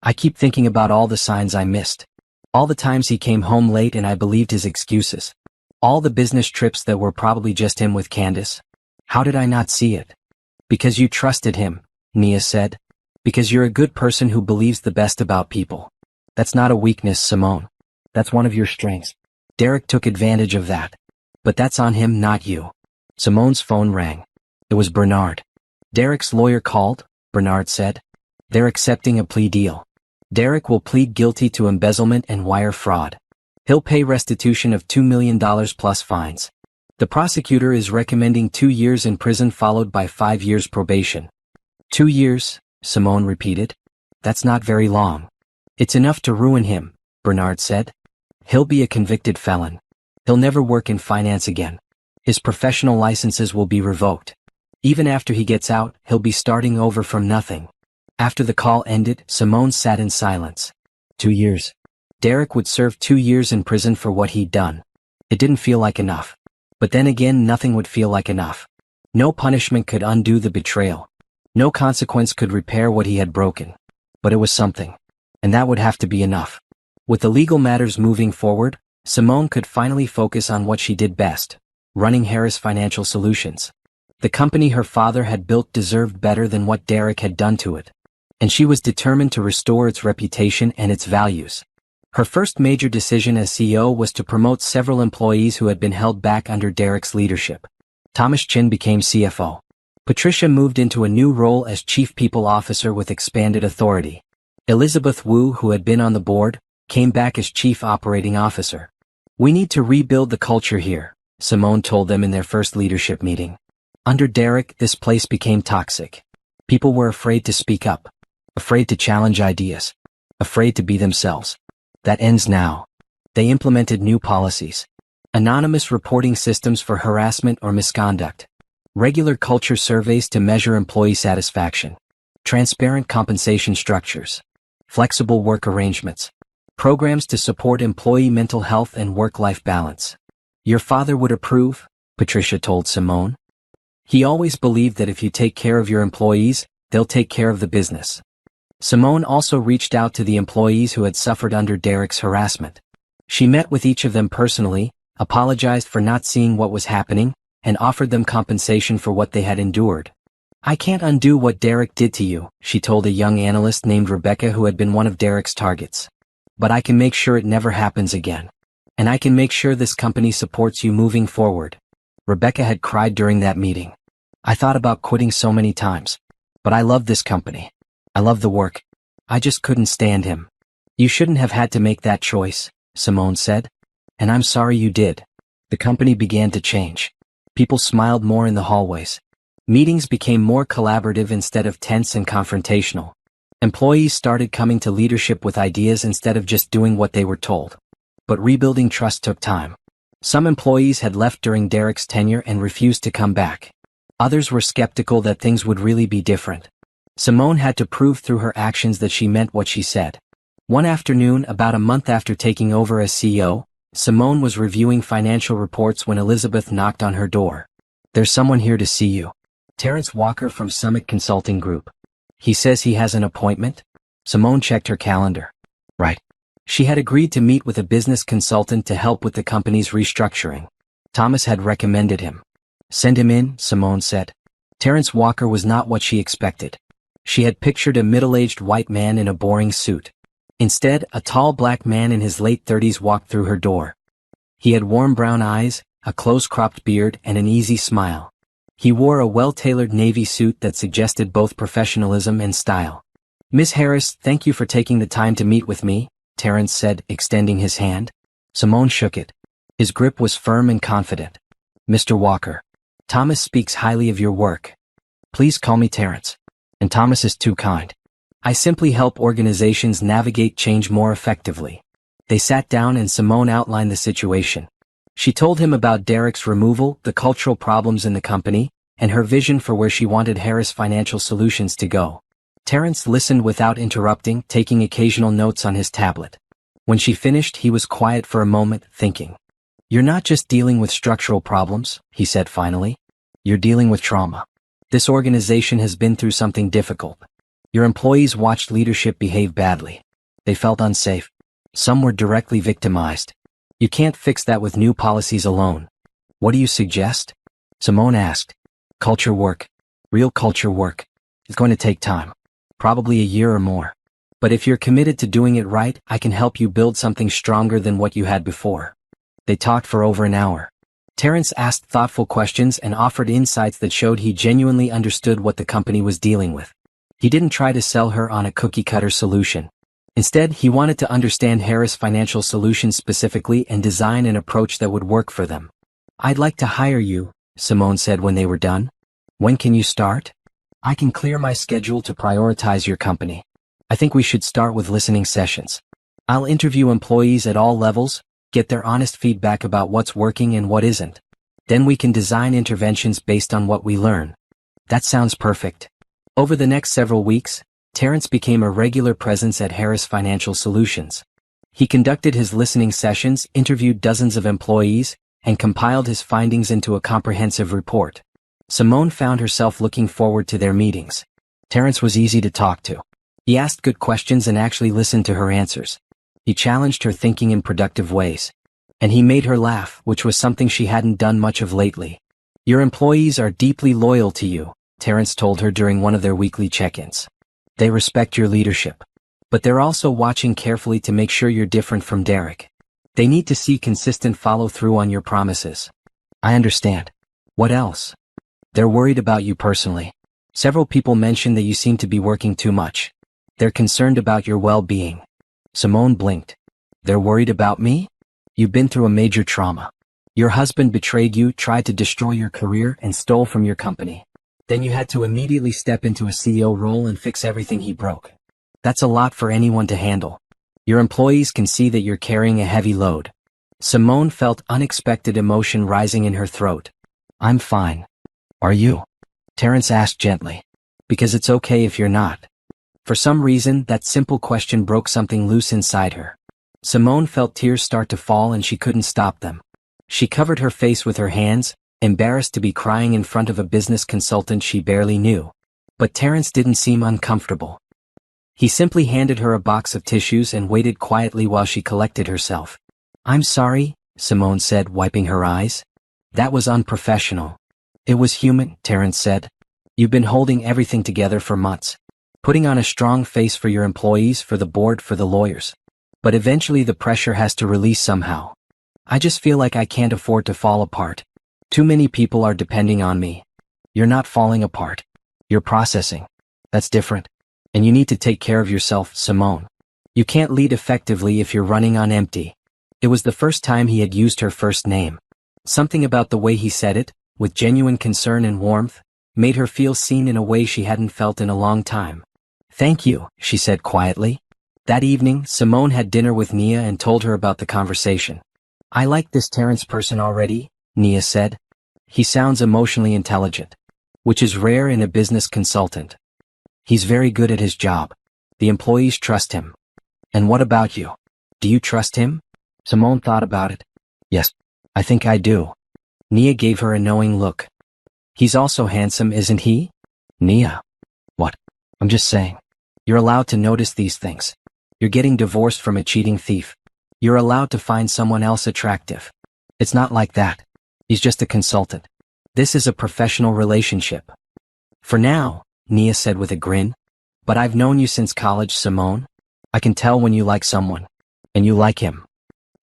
I keep thinking about all the signs I missed. All the times he came home late and I believed his excuses. All the business trips that were probably just him with Candace. How did I not see it? Because you trusted him, Nia said. Because you're a good person who believes the best about people. That's not a weakness, Simone. That's one of your strengths. Derek took advantage of that. But that's on him, not you. Simone's phone rang. It was Bernard. Derek's lawyer called, Bernard said. They're accepting a plea deal. Derek will plead guilty to embezzlement and wire fraud. He'll pay restitution of $2 million plus fines. The prosecutor is recommending 2 years in prison followed by 5 years probation. 2 years, Simone repeated. That's not very long. It's enough to ruin him, Bernard said. He'll be a convicted felon. He'll never work in finance again. His professional licenses will be revoked. Even after he gets out, he'll be starting over from nothing. After the call ended, Simone sat in silence. 2 years. Derek would serve 2 years in prison for what he'd done. It didn't feel like enough. But then again, nothing would feel like enough. No punishment could undo the betrayal. No consequence could repair what he had broken. But it was something. And that would have to be enough. With the legal matters moving forward, Simone could finally focus on what she did best, running Harris Financial Solutions. The company her father had built deserved better than what Derek had done to it. And she was determined to restore its reputation and its values. Her first major decision as CEO was to promote several employees who had been held back under Derek's leadership. Thomas Chin became CFO. Patricia moved into a new role as Chief People Officer with expanded authority. Elizabeth Wu, who had been on the board, came back as Chief Operating Officer. We need to rebuild the culture here, Simone told them in their first leadership meeting. Under Derek, this place became toxic. People were afraid to speak up. Afraid to challenge ideas. Afraid to be themselves. That ends now. They implemented new policies. Anonymous reporting systems for harassment or misconduct. Regular culture surveys to measure employee satisfaction. Transparent compensation structures. Flexible work arrangements. Programs to support employee mental health and work-life balance. Your father would approve, Patricia told Simone. He always believed that if you take care of your employees, they'll take care of the business. Simone also reached out to the employees who had suffered under Derek's harassment. She met with each of them personally, apologized for not seeing what was happening, and offered them compensation for what they had endured. I can't undo what Derek did to you, she told a young analyst named Rebecca who had been one of Derek's targets. But I can make sure it never happens again. And I can make sure this company supports you moving forward. Rebecca had cried during that meeting. I thought about quitting so many times. But I love this company. I love the work. I just couldn't stand him. You shouldn't have had to make that choice, Simone said. And I'm sorry you did. The company began to change. People smiled more in the hallways. Meetings became more collaborative instead of tense and confrontational. Employees started coming to leadership with ideas instead of just doing what they were told. But rebuilding trust took time. Some employees had left during Derek's tenure and refused to come back. Others were skeptical that things would really be different. Simone had to prove through her actions that she meant what she said. One afternoon, about a month after taking over as CEO, Simone was reviewing financial reports when Elizabeth knocked on her door. There's someone here to see you. Terrence Walker from Summit Consulting Group. He says he has an appointment? Simone checked her calendar. Right. She had agreed to meet with a business consultant to help with the company's restructuring. Thomas had recommended him. Send him in, Simone said. Terrence Walker was not what she expected. She had pictured a middle-aged white man in a boring suit. Instead, a tall black man in his late 30s walked through her door. He had warm brown eyes, a close-cropped beard, and an easy smile. He wore a well-tailored navy suit that suggested both professionalism and style. Miss Harris, thank you for taking the time to meet with me, Terrence said, extending his hand. Simone shook it. His grip was firm and confident. Mr. Walker. Thomas speaks highly of your work. Please call me Terrence. And Thomas is too kind. I simply help organizations navigate change more effectively. They sat down and Simone outlined the situation. She told him about Derek's removal, the cultural problems in the company, and her vision for where she wanted Harris Financial Solutions to go. Terrence listened without interrupting, taking occasional notes on his tablet. When she finished, he was quiet for a moment, thinking. You're not just dealing with structural problems, he said finally. You're dealing with trauma. This organization has been through something difficult. Your employees watched leadership behave badly. They felt unsafe. Some were directly victimized. You can't fix that with new policies alone. What do you suggest? Simone asked. Culture work. Real culture work. It's going to take time. Probably a year or more. But if you're committed to doing it right, I can help you build something stronger than what you had before. They talked for over an hour. Terrence asked thoughtful questions and offered insights that showed he genuinely understood what the company was dealing with. He didn't try to sell her on a cookie-cutter solution. Instead, he wanted to understand Harris Financial Solutions specifically and design an approach that would work for them. I'd like to hire you, Simone said when they were done. When can you start? I can clear my schedule to prioritize your company. I think we should start with listening sessions. I'll interview employees at all levels, get their honest feedback about what's working and what isn't. Then we can design interventions based on what we learn. That sounds perfect. Over the next several weeks, Terrence became a regular presence at Harris Financial Solutions. He conducted his listening sessions, interviewed dozens of employees, and compiled his findings into a comprehensive report. Simone found herself looking forward to their meetings. Terrence was easy to talk to. He asked good questions and actually listened to her answers. He challenged her thinking in productive ways. And he made her laugh, which was something she hadn't done much of lately. Your employees are deeply loyal to you, Terrence told her during one of their weekly check-ins. They respect your leadership. But they're also watching carefully to make sure you're different from Derek. They need to see consistent follow-through on your promises. I understand. What else? They're worried about you personally. Several people mentioned that you seem to be working too much. They're concerned about your well-being. Simone blinked. They're worried about me? You've been through a major trauma. Your husband betrayed you, tried to destroy your career, and stole from your company. Then you had to immediately step into a CEO role and fix everything he broke. That's a lot for anyone to handle. Your employees can see that you're carrying a heavy load. Simone felt unexpected emotion rising in her throat. I'm fine. Are you? Terrence asked gently. Because it's okay if you're not. For some reason, that simple question broke something loose inside her. Simone felt tears start to fall and she couldn't stop them. She covered her face with her hands, embarrassed to be crying in front of a business consultant she barely knew. But Terrence didn't seem uncomfortable. He simply handed her a box of tissues and waited quietly while she collected herself. I'm sorry, Simone said, wiping her eyes. That was unprofessional. It was human, Terrence said. You've been holding everything together for months. Putting on a strong face for your employees, for the board, for the lawyers. But eventually the pressure has to release somehow. I just feel like I can't afford to fall apart. Too many people are depending on me. You're not falling apart. You're processing. That's different. And you need to take care of yourself, Simone. You can't lead effectively if you're running on empty. It was the first time he had used her first name. Something about the way he said it, with genuine concern and warmth, made her feel seen in a way she hadn't felt in a long time. Thank you, she said quietly. That evening, Simone had dinner with Nia and told her about the conversation. I like this Terrence person already, Nia said. He sounds emotionally intelligent, which is rare in a business consultant. He's very good at his job. The employees trust him. And what about you? Do you trust him? Simone thought about it. Yes, I think I do. Nia gave her a knowing look. He's also handsome, isn't he? Nia. What? I'm just saying. You're allowed to notice these things. You're getting divorced from a cheating thief. You're allowed to find someone else attractive. It's not like that. He's just a consultant. This is a professional relationship. For now, Nia said with a grin. But I've known you since college, Simone. I can tell when you like someone. And you like him.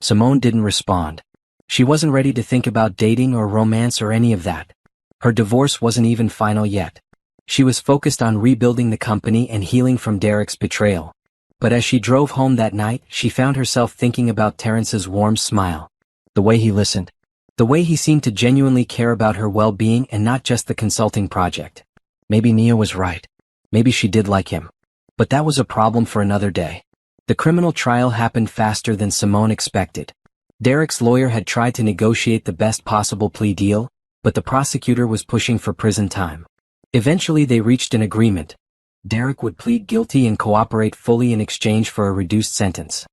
Simone didn't respond. She wasn't ready to think about dating or romance or any of that. Her divorce wasn't even final yet. She was focused on rebuilding the company and healing from Derek's betrayal. But as she drove home that night, she found herself thinking about Terrence's warm smile. The way he listened. The way he seemed to genuinely care about her well-being and not just the consulting project. Maybe Nia was right. Maybe she did like him. But that was a problem for another day. The criminal trial happened faster than Simone expected. Derek's lawyer had tried to negotiate the best possible plea deal, but the prosecutor was pushing for prison time. Eventually they reached an agreement. Derek would plead guilty and cooperate fully in exchange for a reduced sentence.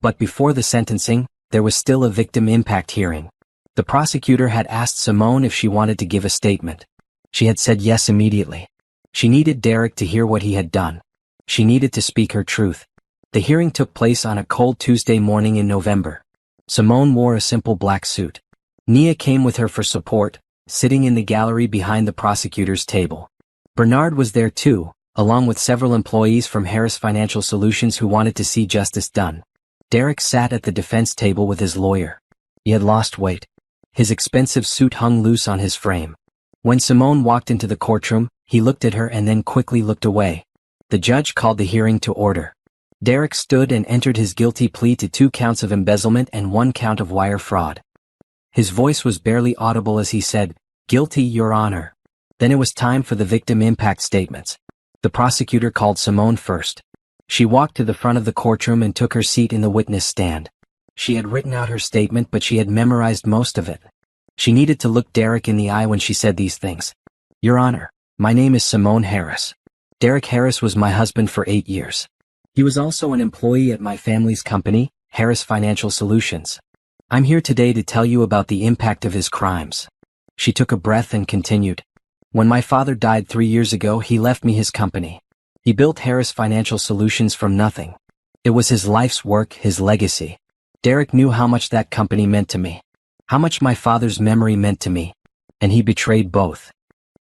But before the sentencing, there was still a victim impact hearing. The prosecutor had asked Simone if she wanted to give a statement. She had said yes immediately. She needed Derek to hear what he had done. She needed to speak her truth. The hearing took place on a cold Tuesday morning in November. Simone wore a simple black suit. Nia came with her for support, sitting in the gallery behind the prosecutor's table. Bernard was there too, along with several employees from Harris Financial Solutions who wanted to see justice done. Derek sat at the defense table with his lawyer. He had lost weight. His expensive suit hung loose on his frame. When Simone walked into the courtroom, he looked at her and then quickly looked away. The judge called the hearing to order. Derek stood and entered his guilty plea to 2 counts of embezzlement and 1 count of wire fraud. His voice was barely audible as he said, "Guilty, Your Honor." Then it was time for the victim impact statements. The prosecutor called Simone first. She walked to the front of the courtroom and took her seat in the witness stand. She had written out her statement, but she had memorized most of it. She needed to look Derek in the eye when she said these things. "Your Honor, my name is Simone Harris. Derek Harris was my husband for 8 years. He was also an employee at my family's company, Harris Financial Solutions. I'm here today to tell you about the impact of his crimes." She took a breath and continued. "When my father died 3 years ago, he left me his company. He built Harris Financial Solutions from nothing. It was his life's work, his legacy. Derek knew how much that company meant to me. How much my father's memory meant to me. And he betrayed both."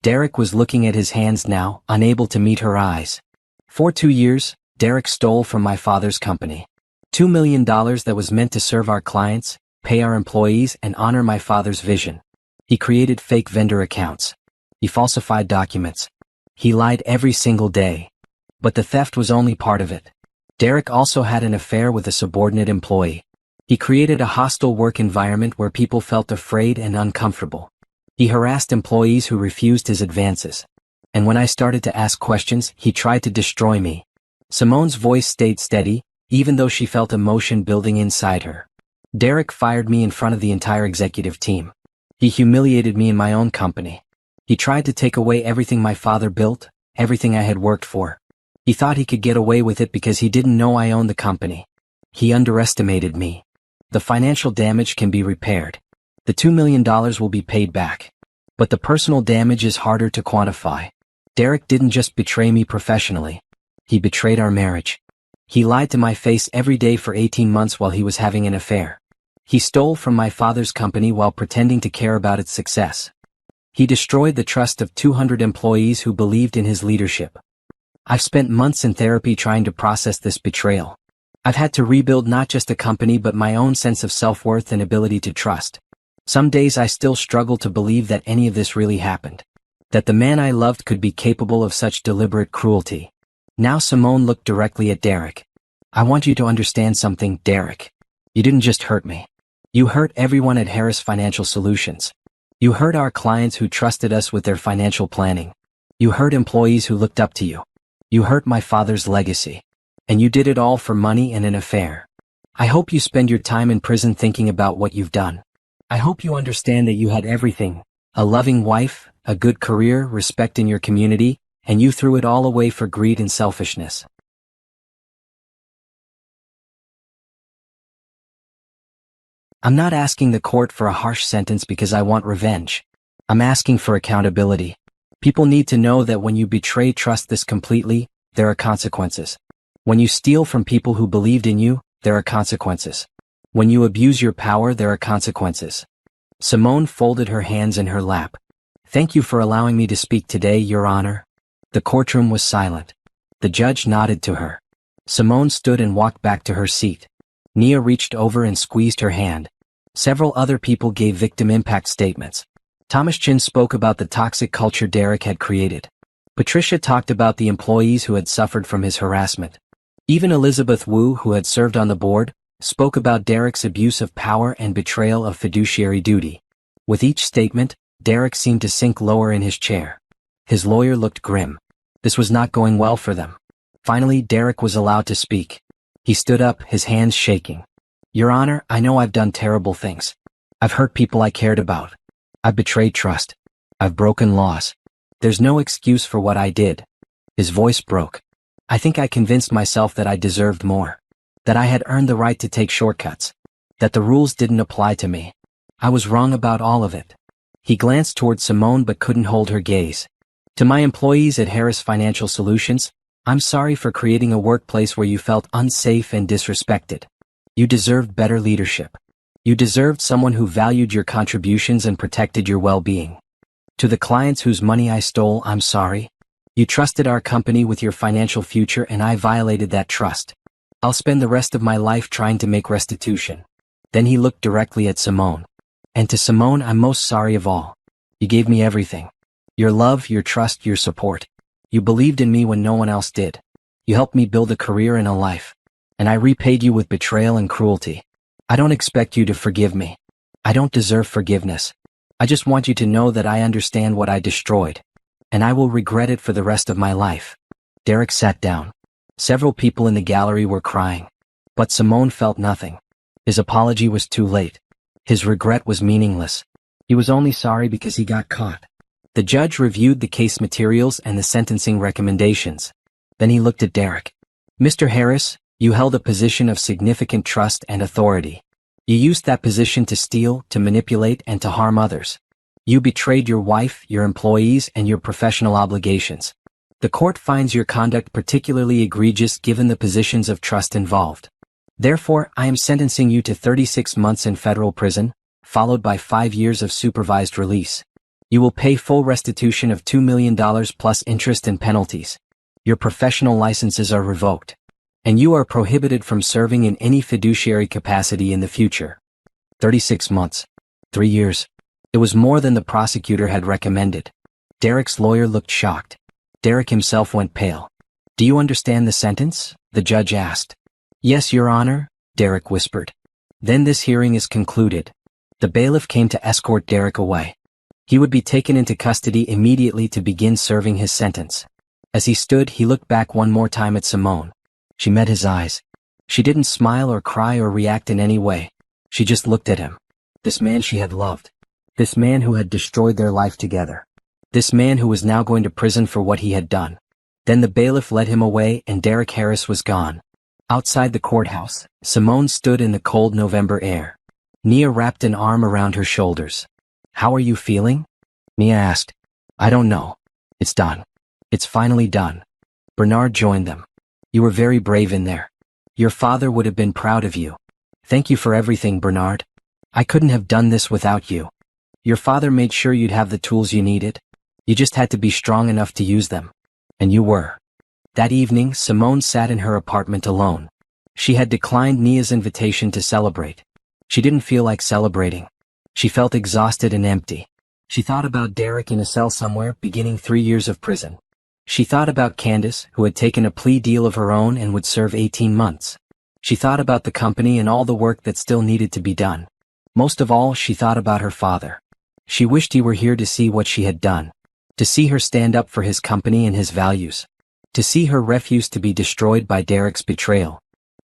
Derek was looking at his hands now, unable to meet her eyes. "For 2 years, Derek stole from my father's company. $2 million that was meant to serve our clients, pay our employees, and honor my father's vision. He created fake vendor accounts. He falsified documents. He lied every single day. But the theft was only part of it. Derek also had an affair with a subordinate employee. He created a hostile work environment where people felt afraid and uncomfortable. He harassed employees who refused his advances. And when I started to ask questions, he tried to destroy me." Simone's voice stayed steady, even though she felt emotion building inside her. "Derek fired me in front of the entire executive team. He humiliated me in my own company. He tried to take away everything my father built, everything I had worked for. He thought he could get away with it because he didn't know I owned the company. He underestimated me. The financial damage can be repaired. The $2 million will be paid back. But the personal damage is harder to quantify. Derek didn't just betray me professionally. He betrayed our marriage. He lied to my face every day for 18 months while he was having an affair. He stole from my father's company while pretending to care about its success. He destroyed the trust of 200 employees who believed in his leadership. I've spent months in therapy trying to process this betrayal. I've had to rebuild not just a company but my own sense of self-worth and ability to trust. Some days I still struggle to believe that any of this really happened. That the man I loved could be capable of such deliberate cruelty." Now Simone looked directly at Derek. "I want you to understand something, Derek. You didn't just hurt me. You hurt everyone at Harris Financial Solutions. You hurt our clients who trusted us with their financial planning. You hurt employees who looked up to you. You hurt my father's legacy. And you did it all for money and an affair. I hope you spend your time in prison thinking about what you've done. I hope you understand that you had everything, a loving wife, a good career, respect in your community, and you threw it all away for greed and selfishness." I'm not asking the court for a harsh sentence because I want revenge. I'm asking for accountability. People need to know that when you betray trust this completely, there are consequences. When you steal from people who believed in you, there are consequences. When you abuse your power, there are consequences. Simone folded her hands in her lap. "Thank you for allowing me to speak today, Your Honor." The courtroom was silent. The judge nodded to her. Simone stood and walked back to her seat. Nia reached over and squeezed her hand. Several other people gave victim impact statements. Thomas Chin spoke about the toxic culture Derek had created. Patricia talked about the employees who had suffered from his harassment. Even Elizabeth Wu, who had served on the board, spoke about Derek's abuse of power and betrayal of fiduciary duty. With each statement, Derek seemed to sink lower in his chair. His lawyer looked grim. This was not going well for them. Finally, Derek was allowed to speak. He stood up, his hands shaking. "Your Honor, I know I've done terrible things. I've hurt people I cared about. I've betrayed trust. I've broken laws. There's no excuse for what I did." His voice broke. "I think I convinced myself that I deserved more. That I had earned the right to take shortcuts. That the rules didn't apply to me. I was wrong about all of it." He glanced toward Simone but couldn't hold her gaze. "To my employees at Harris Financial Solutions, I'm sorry for creating a workplace where you felt unsafe and disrespected. You deserved better leadership. You deserved someone who valued your contributions and protected your well-being. To the clients whose money I stole, I'm sorry. You trusted our company with your financial future and I violated that trust. I'll spend the rest of my life trying to make restitution." Then he looked directly at Simone. "And to Simone, I'm most sorry of all. You gave me everything. Your love, your trust, your support. You believed in me when no one else did. You helped me build a career and a life. And I repaid you with betrayal and cruelty. I don't expect you to forgive me. I don't deserve forgiveness. I just want you to know that I understand what I destroyed. And I will regret it for the rest of my life." Derek sat down. Several people in the gallery were crying. But Simone felt nothing. His apology was too late. His regret was meaningless. He was only sorry because he got caught. The judge reviewed the case materials and the sentencing recommendations. Then he looked at Derek. "Mr. Harris, you held a position of significant trust and authority. You used that position to steal, to manipulate, and to harm others. You betrayed your wife, your employees, and your professional obligations. The court finds your conduct particularly egregious given the positions of trust involved. Therefore, I am sentencing you to 36 months in federal prison, followed by 5 years of supervised release. You will pay full restitution of $2 million plus interest and penalties. Your professional licenses are revoked. And you are prohibited from serving in any fiduciary capacity in the future." 36 months. 3 years. It was more than the prosecutor had recommended. Derek's lawyer looked shocked. Derek himself went pale. "Do you understand the sentence?" the judge asked. "Yes, Your Honor," Derek whispered. "Then this hearing is concluded." The bailiff came to escort Derek away. He would be taken into custody immediately to begin serving his sentence. As he stood, he looked back one more time at Simone. She met his eyes. She didn't smile or cry or react in any way. She just looked at him. This man she had loved. This man who had destroyed their life together. This man who was now going to prison for what he had done. Then the bailiff led him away and Derek Harris was gone. Outside the courthouse, Simone stood in the cold November air. Nia wrapped an arm around her shoulders. "How are you feeling?" Nia asked. "I don't know. It's done. It's finally done." Bernard joined them. "You were very brave in there. Your father would have been proud of you. Thank you for everything, Bernard. I couldn't have done this without you. Your father made sure you'd have the tools you needed. You just had to be strong enough to use them. And you were." That evening, Simone sat in her apartment alone. She had declined Nia's invitation to celebrate. She didn't feel like celebrating. She felt exhausted and empty. She thought about Derek in a cell somewhere, beginning 3 years of prison. She thought about Candace, who had taken a plea deal of her own and would serve 18 months. She thought about the company and all the work that still needed to be done. Most of all, she thought about her father. She wished he were here to see what she had done. To see her stand up for his company and his values. To see her refuse to be destroyed by Derek's betrayal.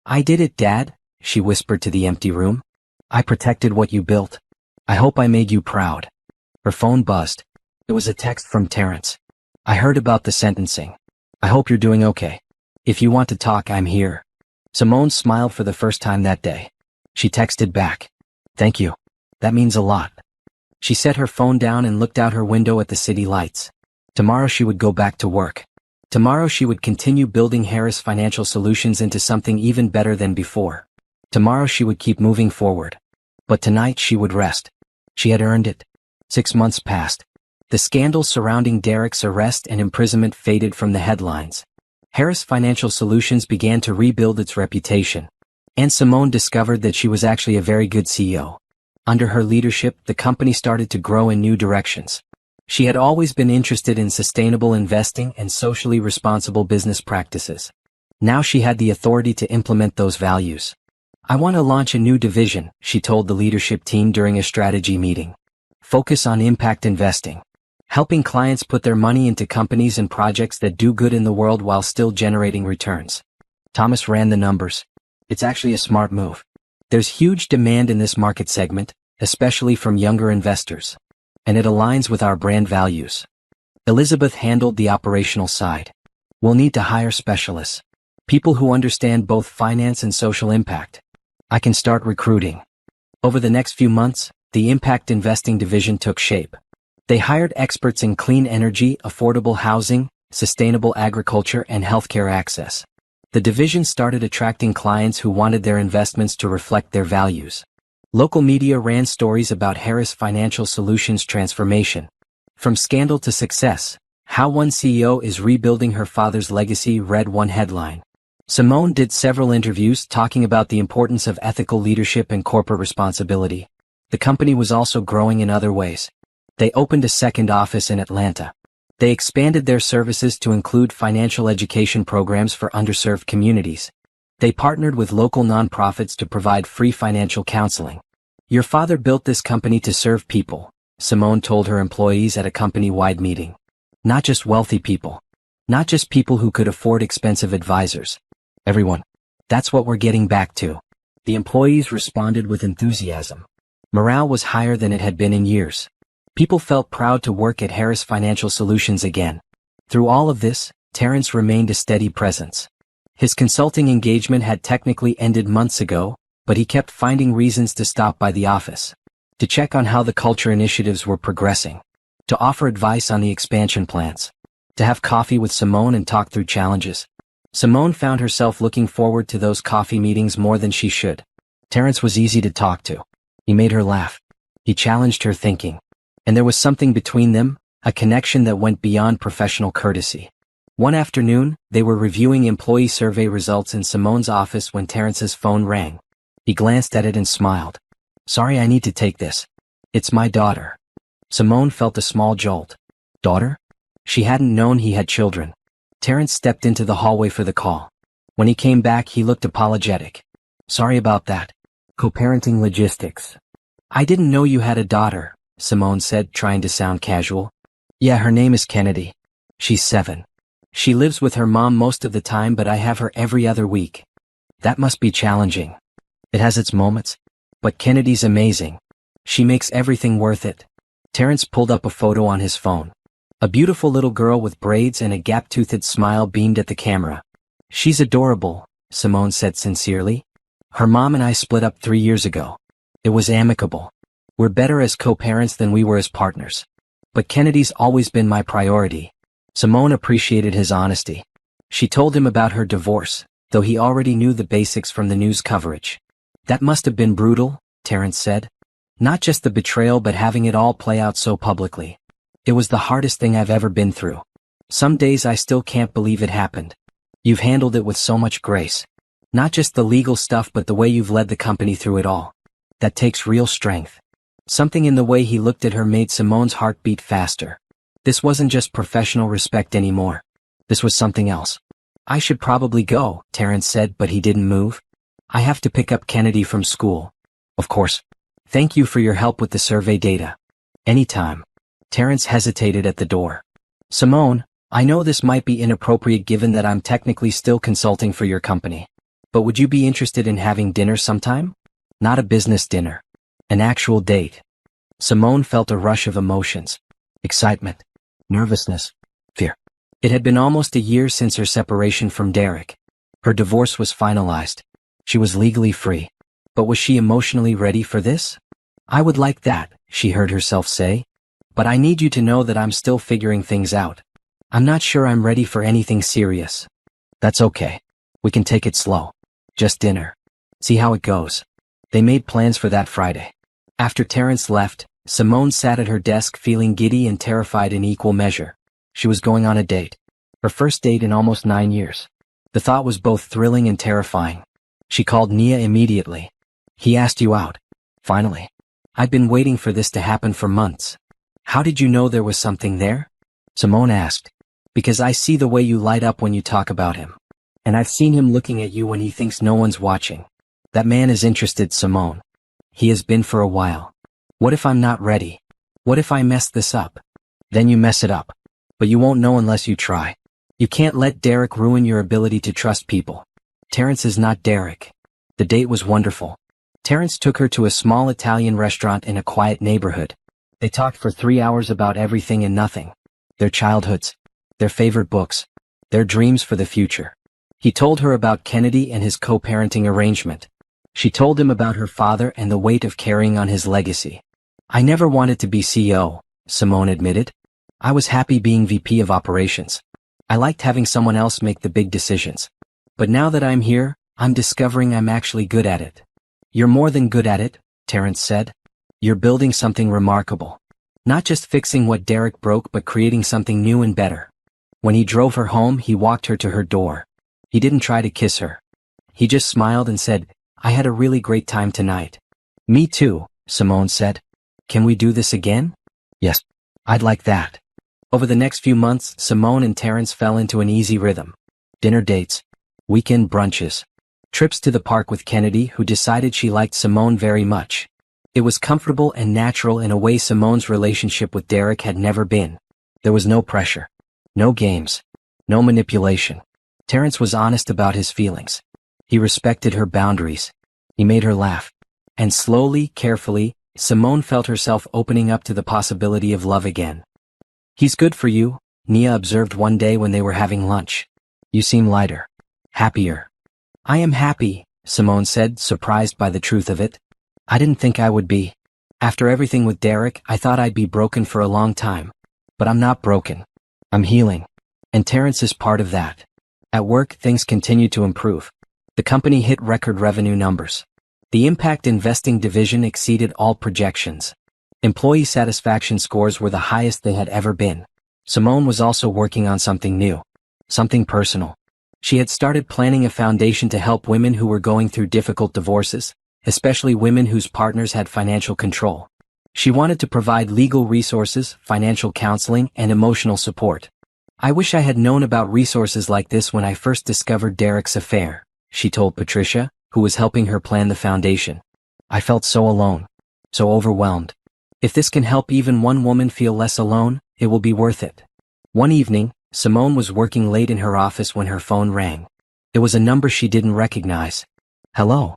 "I did it, Dad," she whispered to the empty room. "I protected what you built. I hope I made you proud." Her phone buzzed. It was a text from Terrence. "I heard about the sentencing. I hope you're doing okay. If you want to talk, I'm here." Simone smiled for the first time that day. She texted back. "Thank you. That means a lot." She set her phone down and looked out her window at the city lights. Tomorrow she would go back to work. Tomorrow she would continue building Harris Financial Solutions into something even better than before. Tomorrow she would keep moving forward. But tonight she would rest. She had earned it. 6 months passed. The scandal surrounding Derek's arrest and imprisonment faded from the headlines. Harris Financial Solutions began to rebuild its reputation. And Simone discovered that she was actually a very good CEO. Under her leadership, the company started to grow in new directions. She had always been interested in sustainable investing and socially responsible business practices. Now she had the authority to implement those values. I want to launch a new division, she told the leadership team during a strategy meeting. Focus on impact investing. Helping clients put their money into companies and projects that do good in the world while still generating returns. Thomas ran the numbers. It's actually a smart move. There's huge demand in this market segment, especially from younger investors. And it aligns with our brand values. Elizabeth handled the operational side. We'll need to hire specialists. People who understand both finance and social impact. I can start recruiting. Over the next few months, the impact investing division took shape. They hired experts in clean energy, affordable housing, sustainable agriculture, and healthcare access. The division started attracting clients who wanted their investments to reflect their values. Local media ran stories about Harris Financial Solutions' transformation. From scandal to success, how one CEO is rebuilding her father's legacy, read one headline. Simone did several interviews talking about the importance of ethical leadership and corporate responsibility. The company was also growing in other ways. They opened a second office in Atlanta. They expanded their services to include financial education programs for underserved communities. They partnered with local nonprofits to provide free financial counseling. Your father built this company to serve people, Simone told her employees at a company-wide meeting. Not just wealthy people. Not just people who could afford expensive advisors. Everyone. That's what we're getting back to. The employees responded with enthusiasm. Morale was higher than it had been in years. People felt proud to work at Harris Financial Solutions again. Through all of this, Terrence remained a steady presence. His consulting engagement had technically ended months ago, but he kept finding reasons to stop by the office. To check on how the culture initiatives were progressing. To offer advice on the expansion plans. To have coffee with Simone and talk through challenges. Simone found herself looking forward to those coffee meetings more than she should. Terrence was easy to talk to. He made her laugh. He challenged her thinking. And there was something between them, a connection that went beyond professional courtesy. One afternoon, they were reviewing employee survey results in Simone's office when Terrence's phone rang. He glanced at it and smiled. Sorry, I need to take this. It's my daughter. Simone felt a small jolt. Daughter? She hadn't known he had children. Terrence stepped into the hallway for the call. When he came back, he looked apologetic. Sorry about that. Co-parenting logistics. I didn't know you had a daughter, Simone said, trying to sound casual. Yeah, her name is Kennedy. She's 7. She lives with her mom most of the time, but I have her every other week. That must be challenging. It has its moments. But Kennedy's amazing. She makes everything worth it. Terrence pulled up a photo on his phone. A beautiful little girl with braids and a gap-toothed smile beamed at the camera. She's adorable, Simone said sincerely. Her mom and I split up 3 years ago. It was amicable. We're better as co-parents than we were as partners. But Kennedy's always been my priority. Simone appreciated his honesty. She told him about her divorce, though he already knew the basics from the news coverage. That must have been brutal, Terrence said. Not just the betrayal, but having it all play out so publicly. It was the hardest thing I've ever been through. Some days I still can't believe it happened. You've handled it with so much grace. Not just the legal stuff, but the way you've led the company through it all. That takes real strength. Something in the way he looked at her made Simone's heart beat faster. This wasn't just professional respect anymore. This was something else. I should probably go, Terrence said, but he didn't move. I have to pick up Kennedy from school. Of course. Thank you for your help with the survey data. Anytime. Terrence hesitated at the door. Simone, I know this might be inappropriate given that I'm technically still consulting for your company. But would you be interested in having dinner sometime? Not a business dinner. An actual date. Simone felt a rush of emotions. Excitement. Nervousness. Fear. It had been almost a year since her separation from Derek. Her divorce was finalized. She was legally free. But was she emotionally ready for this? I would like that, she heard herself say. But I need you to know that I'm still figuring things out. I'm not sure I'm ready for anything serious. That's okay. We can take it slow. Just dinner. See how it goes. They made plans for that Friday. After Terrence left, Simone sat at her desk feeling giddy and terrified in equal measure. She was going on a date. Her first date in almost 9 years. The thought was both thrilling and terrifying. She called Nia immediately. He asked you out. Finally. I've been waiting for this to happen for months. How did you know there was something there? Simone asked. Because I see the way you light up when you talk about him. And I've seen him looking at you when he thinks no one's watching. That man is interested, Simone. He has been for a while. What if I'm not ready? What if I mess this up? Then you mess it up. But you won't know unless you try. You can't let Derek ruin your ability to trust people. Terrence is not Derek. The date was wonderful. Terrence took her to a small Italian restaurant in a quiet neighborhood. They talked for 3 hours about everything and nothing. Their childhoods. Their favorite books. Their dreams for the future. He told her about Kennedy and his co-parenting arrangement. She told him about her father and the weight of carrying on his legacy. I never wanted to be CEO, Simone admitted. I was happy being VP of operations. I liked having someone else make the big decisions. But now that I'm here, I'm discovering I'm actually good at it. You're more than good at it, Terrence said. You're building something remarkable. Not just fixing what Derek broke but creating something new and better. When he drove her home, he walked her to her door. He didn't try to kiss her. He just smiled and said, I had a really great time tonight. Me too, Simone said. Can we do this again? Yes. I'd like that. Over the next few months, Simone and Terrence fell into an easy rhythm. Dinner dates. Weekend brunches. Trips to the park with Kennedy, who decided she liked Simone very much. It was comfortable and natural in a way Simone's relationship with Derek had never been. There was no pressure. No games. No manipulation. Terrence was honest about his feelings. He respected her boundaries. He made her laugh. And slowly, carefully, Simone felt herself opening up to the possibility of love again. He's good for you, Nia observed one day when they were having lunch. You seem lighter. Happier. I am happy, Simone said, surprised by the truth of it. I didn't think I would be. After everything with Derek, I thought I'd be broken for a long time. But I'm not broken. I'm healing. And Terrence is part of that. At work, things continued to improve. The company hit record revenue numbers. The impact investing division exceeded all projections. Employee satisfaction scores were the highest they had ever been. Simone was also working on something new. Something personal. She had started planning a foundation to help women who were going through difficult divorces, especially women whose partners had financial control. She wanted to provide legal resources, financial counseling, and emotional support. I wish I had known about resources like this when I first discovered Derek's affair, she told Patricia, who was helping her plan the foundation. I felt so alone. So overwhelmed. If this can help even one woman feel less alone, it will be worth it. One evening, Simone was working late in her office when her phone rang. It was a number she didn't recognize. Hello?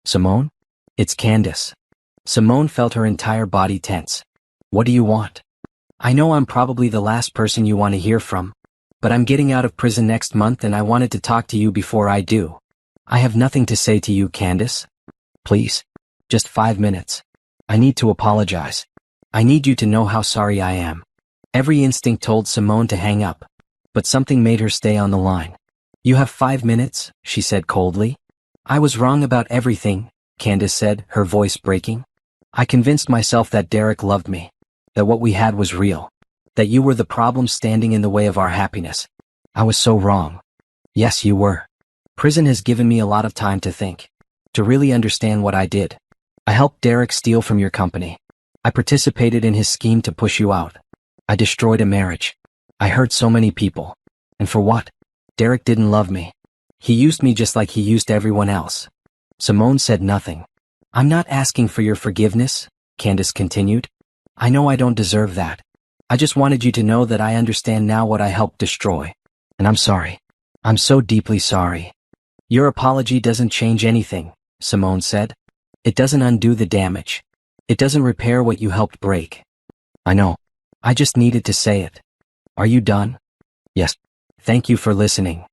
Simone? It's Candace. Simone felt her entire body tense. What do you want? I know I'm probably the last person you want to hear from, but I'm getting out of prison next month and I wanted to talk to you before I do. I have nothing to say to you, Candace. Please. Just 5 minutes. I need to apologize. I need you to know how sorry I am. Every instinct told Simone to hang up, but something made her stay on the line. You have 5 minutes, she said coldly. I was wrong about everything, Candace said, her voice breaking. I convinced myself that Derek loved me, that what we had was real, that you were the problem standing in the way of our happiness. I was so wrong. Yes, you were. Prison has given me a lot of time to think, to really understand what I did. I helped Derek steal from your company. I participated in his scheme to push you out. I destroyed a marriage. I hurt so many people. And for what? Derek didn't love me. He used me just like he used everyone else. Simone said nothing. I'm not asking for your forgiveness, Candace continued. I know I don't deserve that. I just wanted you to know that I understand now what I helped destroy. And I'm sorry. I'm so deeply sorry. Your apology doesn't change anything, Simone said. It doesn't undo the damage. It doesn't repair what you helped break. I know. I just needed to say it. Are you done? Yes. Thank you for listening.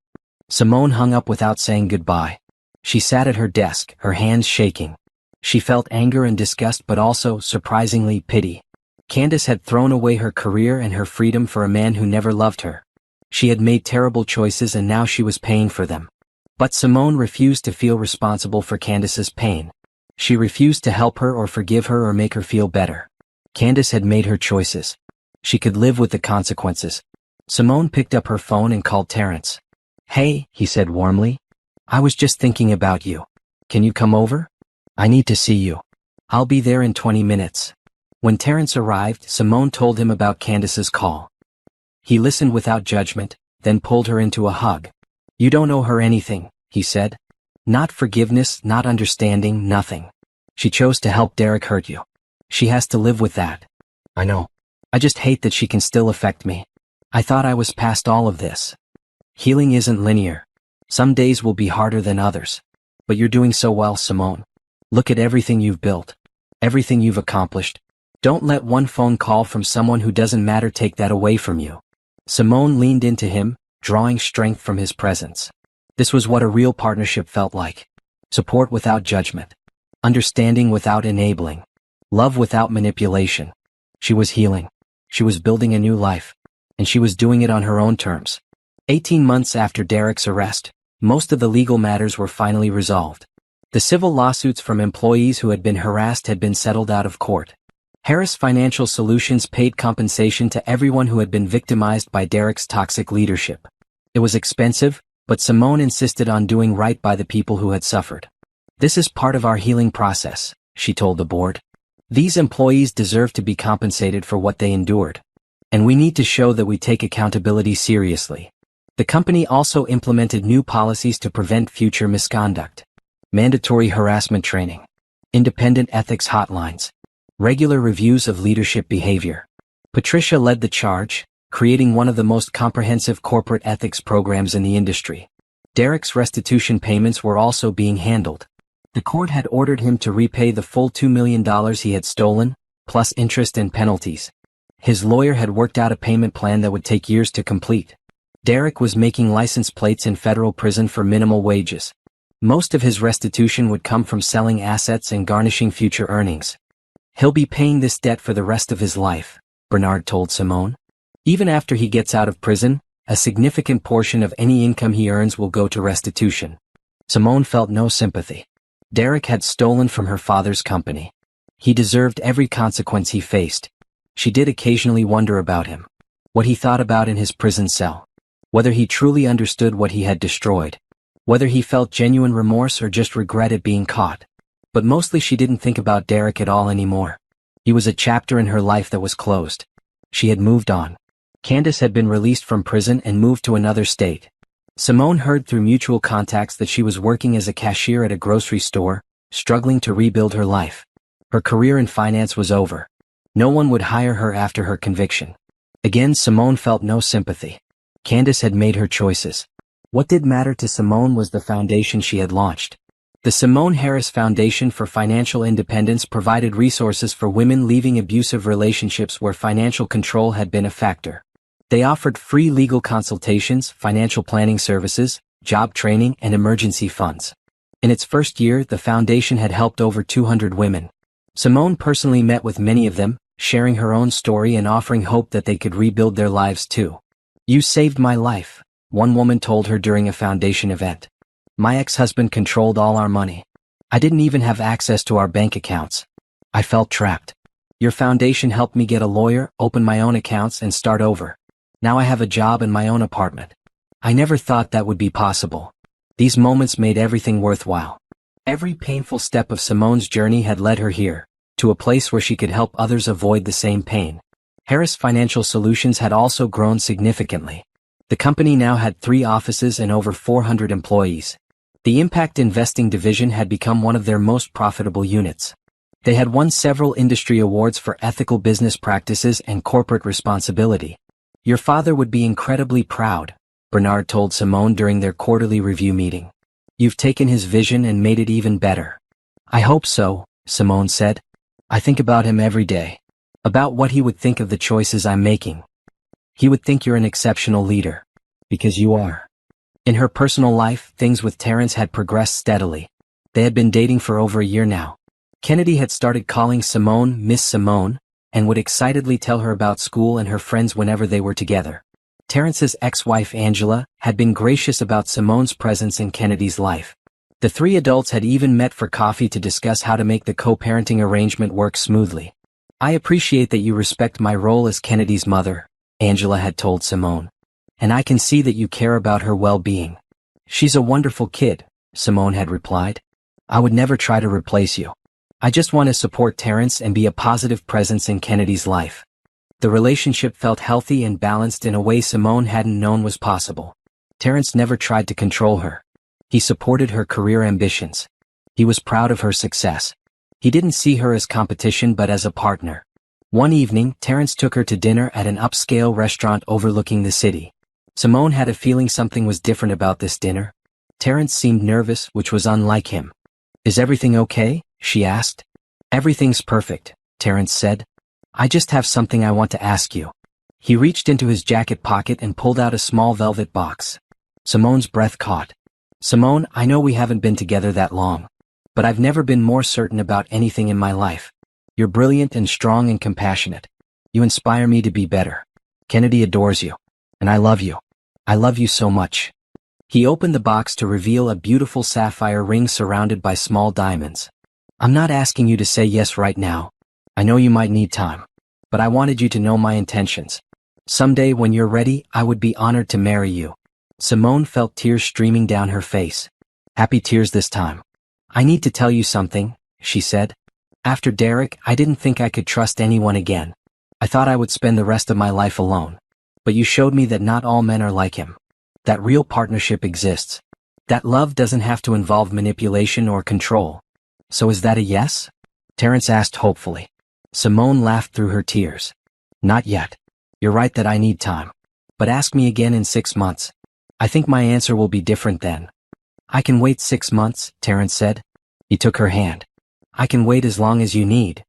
Simone hung up without saying goodbye. She sat at her desk, her hands shaking. She felt anger and disgust but also, surprisingly, pity. Candace had thrown away her career and her freedom for a man who never loved her. She had made terrible choices and now she was paying for them. But Simone refused to feel responsible for Candace's pain. She refused to help her or forgive her or make her feel better. Candace had made her choices. She could live with the consequences. Simone picked up her phone and called Terrence. Hey, he said warmly. I was just thinking about you. Can you come over? I need to see you. I'll be there in 20 minutes. When Terrence arrived, Simone told him about Candace's call. He listened without judgment, then pulled her into a hug. "You don't owe her anything," he said. "Not forgiveness, not understanding, nothing. She chose to help Derek hurt you. She has to live with that." "I know. I just hate that she can still affect me. I thought I was past all of this." Healing isn't linear. Some days will be harder than others. But you're doing so well, Simone. Look at everything you've built. Everything you've accomplished. Don't let one phone call from someone who doesn't matter take that away from you. Simone leaned into him, drawing strength from his presence. This was what a real partnership felt like. Support without judgment. Understanding without enabling. Love without manipulation. She was healing. She was building a new life. And she was doing it on her own terms. 18 months after Derek's arrest, most of the legal matters were finally resolved. The civil lawsuits from employees who had been harassed had been settled out of court. Harris Financial Solutions paid compensation to everyone who had been victimized by Derek's toxic leadership. It was expensive, but Simone insisted on doing right by the people who had suffered. "This is part of our healing process," she told the board. "These employees deserve to be compensated for what they endured. And we need to show that we take accountability seriously." The company also implemented new policies to prevent future misconduct. Mandatory harassment training. Independent ethics hotlines. Regular reviews of leadership behavior. Patricia led the charge, creating one of the most comprehensive corporate ethics programs in the industry. Derek's restitution payments were also being handled. The court had ordered him to repay the full $2 million he had stolen, plus interest and penalties. His lawyer had worked out a payment plan that would take years to complete. Derek was making license plates in federal prison for minimal wages. Most of his restitution would come from selling assets and garnishing future earnings. "He'll be paying this debt for the rest of his life," Bernard told Simone. "Even after he gets out of prison, a significant portion of any income he earns will go to restitution." Simone felt no sympathy. Derek had stolen from her father's company. He deserved every consequence he faced. She did occasionally wonder about him. What he thought about in his prison cell. Whether he truly understood what he had destroyed. Whether he felt genuine remorse or just regretted being caught. But mostly she didn't think about Derek at all anymore. He was a chapter in her life that was closed. She had moved on. Candace had been released from prison and moved to another state. Simone heard through mutual contacts that she was working as a cashier at a grocery store, struggling to rebuild her life. Her career in finance was over. No one would hire her after her conviction. Again, Simone felt no sympathy. Candace had made her choices. What did matter to Simone was the foundation she had launched. The Simone Harris Foundation for Financial Independence provided resources for women leaving abusive relationships where financial control had been a factor. They offered free legal consultations, financial planning services, job training, and emergency funds. In its first year, the foundation had helped over 200 women. Simone personally met with many of them, sharing her own story and offering hope that they could rebuild their lives too. "You saved my life," one woman told her during a foundation event. "My ex-husband controlled all our money. I didn't even have access to our bank accounts. I felt trapped. Your foundation helped me get a lawyer, open my own accounts, and start over. Now I have a job and my own apartment. I never thought that would be possible." These moments made everything worthwhile. Every painful step of Simone's journey had led her here, to a place where she could help others avoid the same pain. Harris Financial Solutions had also grown significantly. The company now had 3 offices and over 400 employees. The impact investing division had become one of their most profitable units. They had won several industry awards for ethical business practices and corporate responsibility. "Your father would be incredibly proud," Bernard told Simone during their quarterly review meeting. "You've taken his vision and made it even better." "I hope so," Simone said. "I think about him every day. About what he would think of the choices I'm making. He would think you're an exceptional leader. Because you are." In her personal life, things with Terrence had progressed steadily. They had been dating for over a year now. Kennedy had started calling Simone Miss Simone, and would excitedly tell her about school and her friends whenever they were together. Terrence's ex-wife Angela had been gracious about Simone's presence in Kennedy's life. The 3 adults had even met for coffee to discuss how to make the co-parenting arrangement work smoothly. "I appreciate that you respect my role as Kennedy's mother," Angela had told Simone. "And I can see that you care about her well-being." "She's a wonderful kid," Simone had replied. "I would never try to replace you." I just want to support Terrence and be a positive presence in Kennedy's life. The relationship felt healthy and balanced in a way Simone hadn't known was possible. Terrence never tried to control her. He supported her career ambitions. He was proud of her success. He didn't see her as competition but as a partner. One evening, Terrence took her to dinner at an upscale restaurant overlooking the city. Simone had a feeling something was different about this dinner. Terrence seemed nervous, which was unlike him. "Is everything okay?" she asked. "Everything's perfect," Terrence said. "I just have something I want to ask you." He reached into his jacket pocket and pulled out a small velvet box. Simone's breath caught. "Simone, I know we haven't been together that long. But I've never been more certain about anything in my life. You're brilliant and strong and compassionate. You inspire me to be better. Kennedy adores you. And I love you. I love you so much." He opened the box to reveal a beautiful sapphire ring surrounded by small diamonds. "I'm not asking you to say yes right now. I know you might need time. But I wanted you to know my intentions. Someday when you're ready, I would be honored to marry you." Simone felt tears streaming down her face. Happy tears this time. "I need to tell you something," she said. "After Derek, I didn't think I could trust anyone again. I thought I would spend the rest of my life alone. But you showed me that not all men are like him. That real partnership exists. That love doesn't have to involve manipulation or control. So is that a yes?" Terrence asked hopefully. Simone laughed through her tears. "Not yet. You're right that I need time. But ask me again in 6 months. I think my answer will be different then." "I can wait 6 months," Terrence said. He took her hand. "I can wait as long as you need."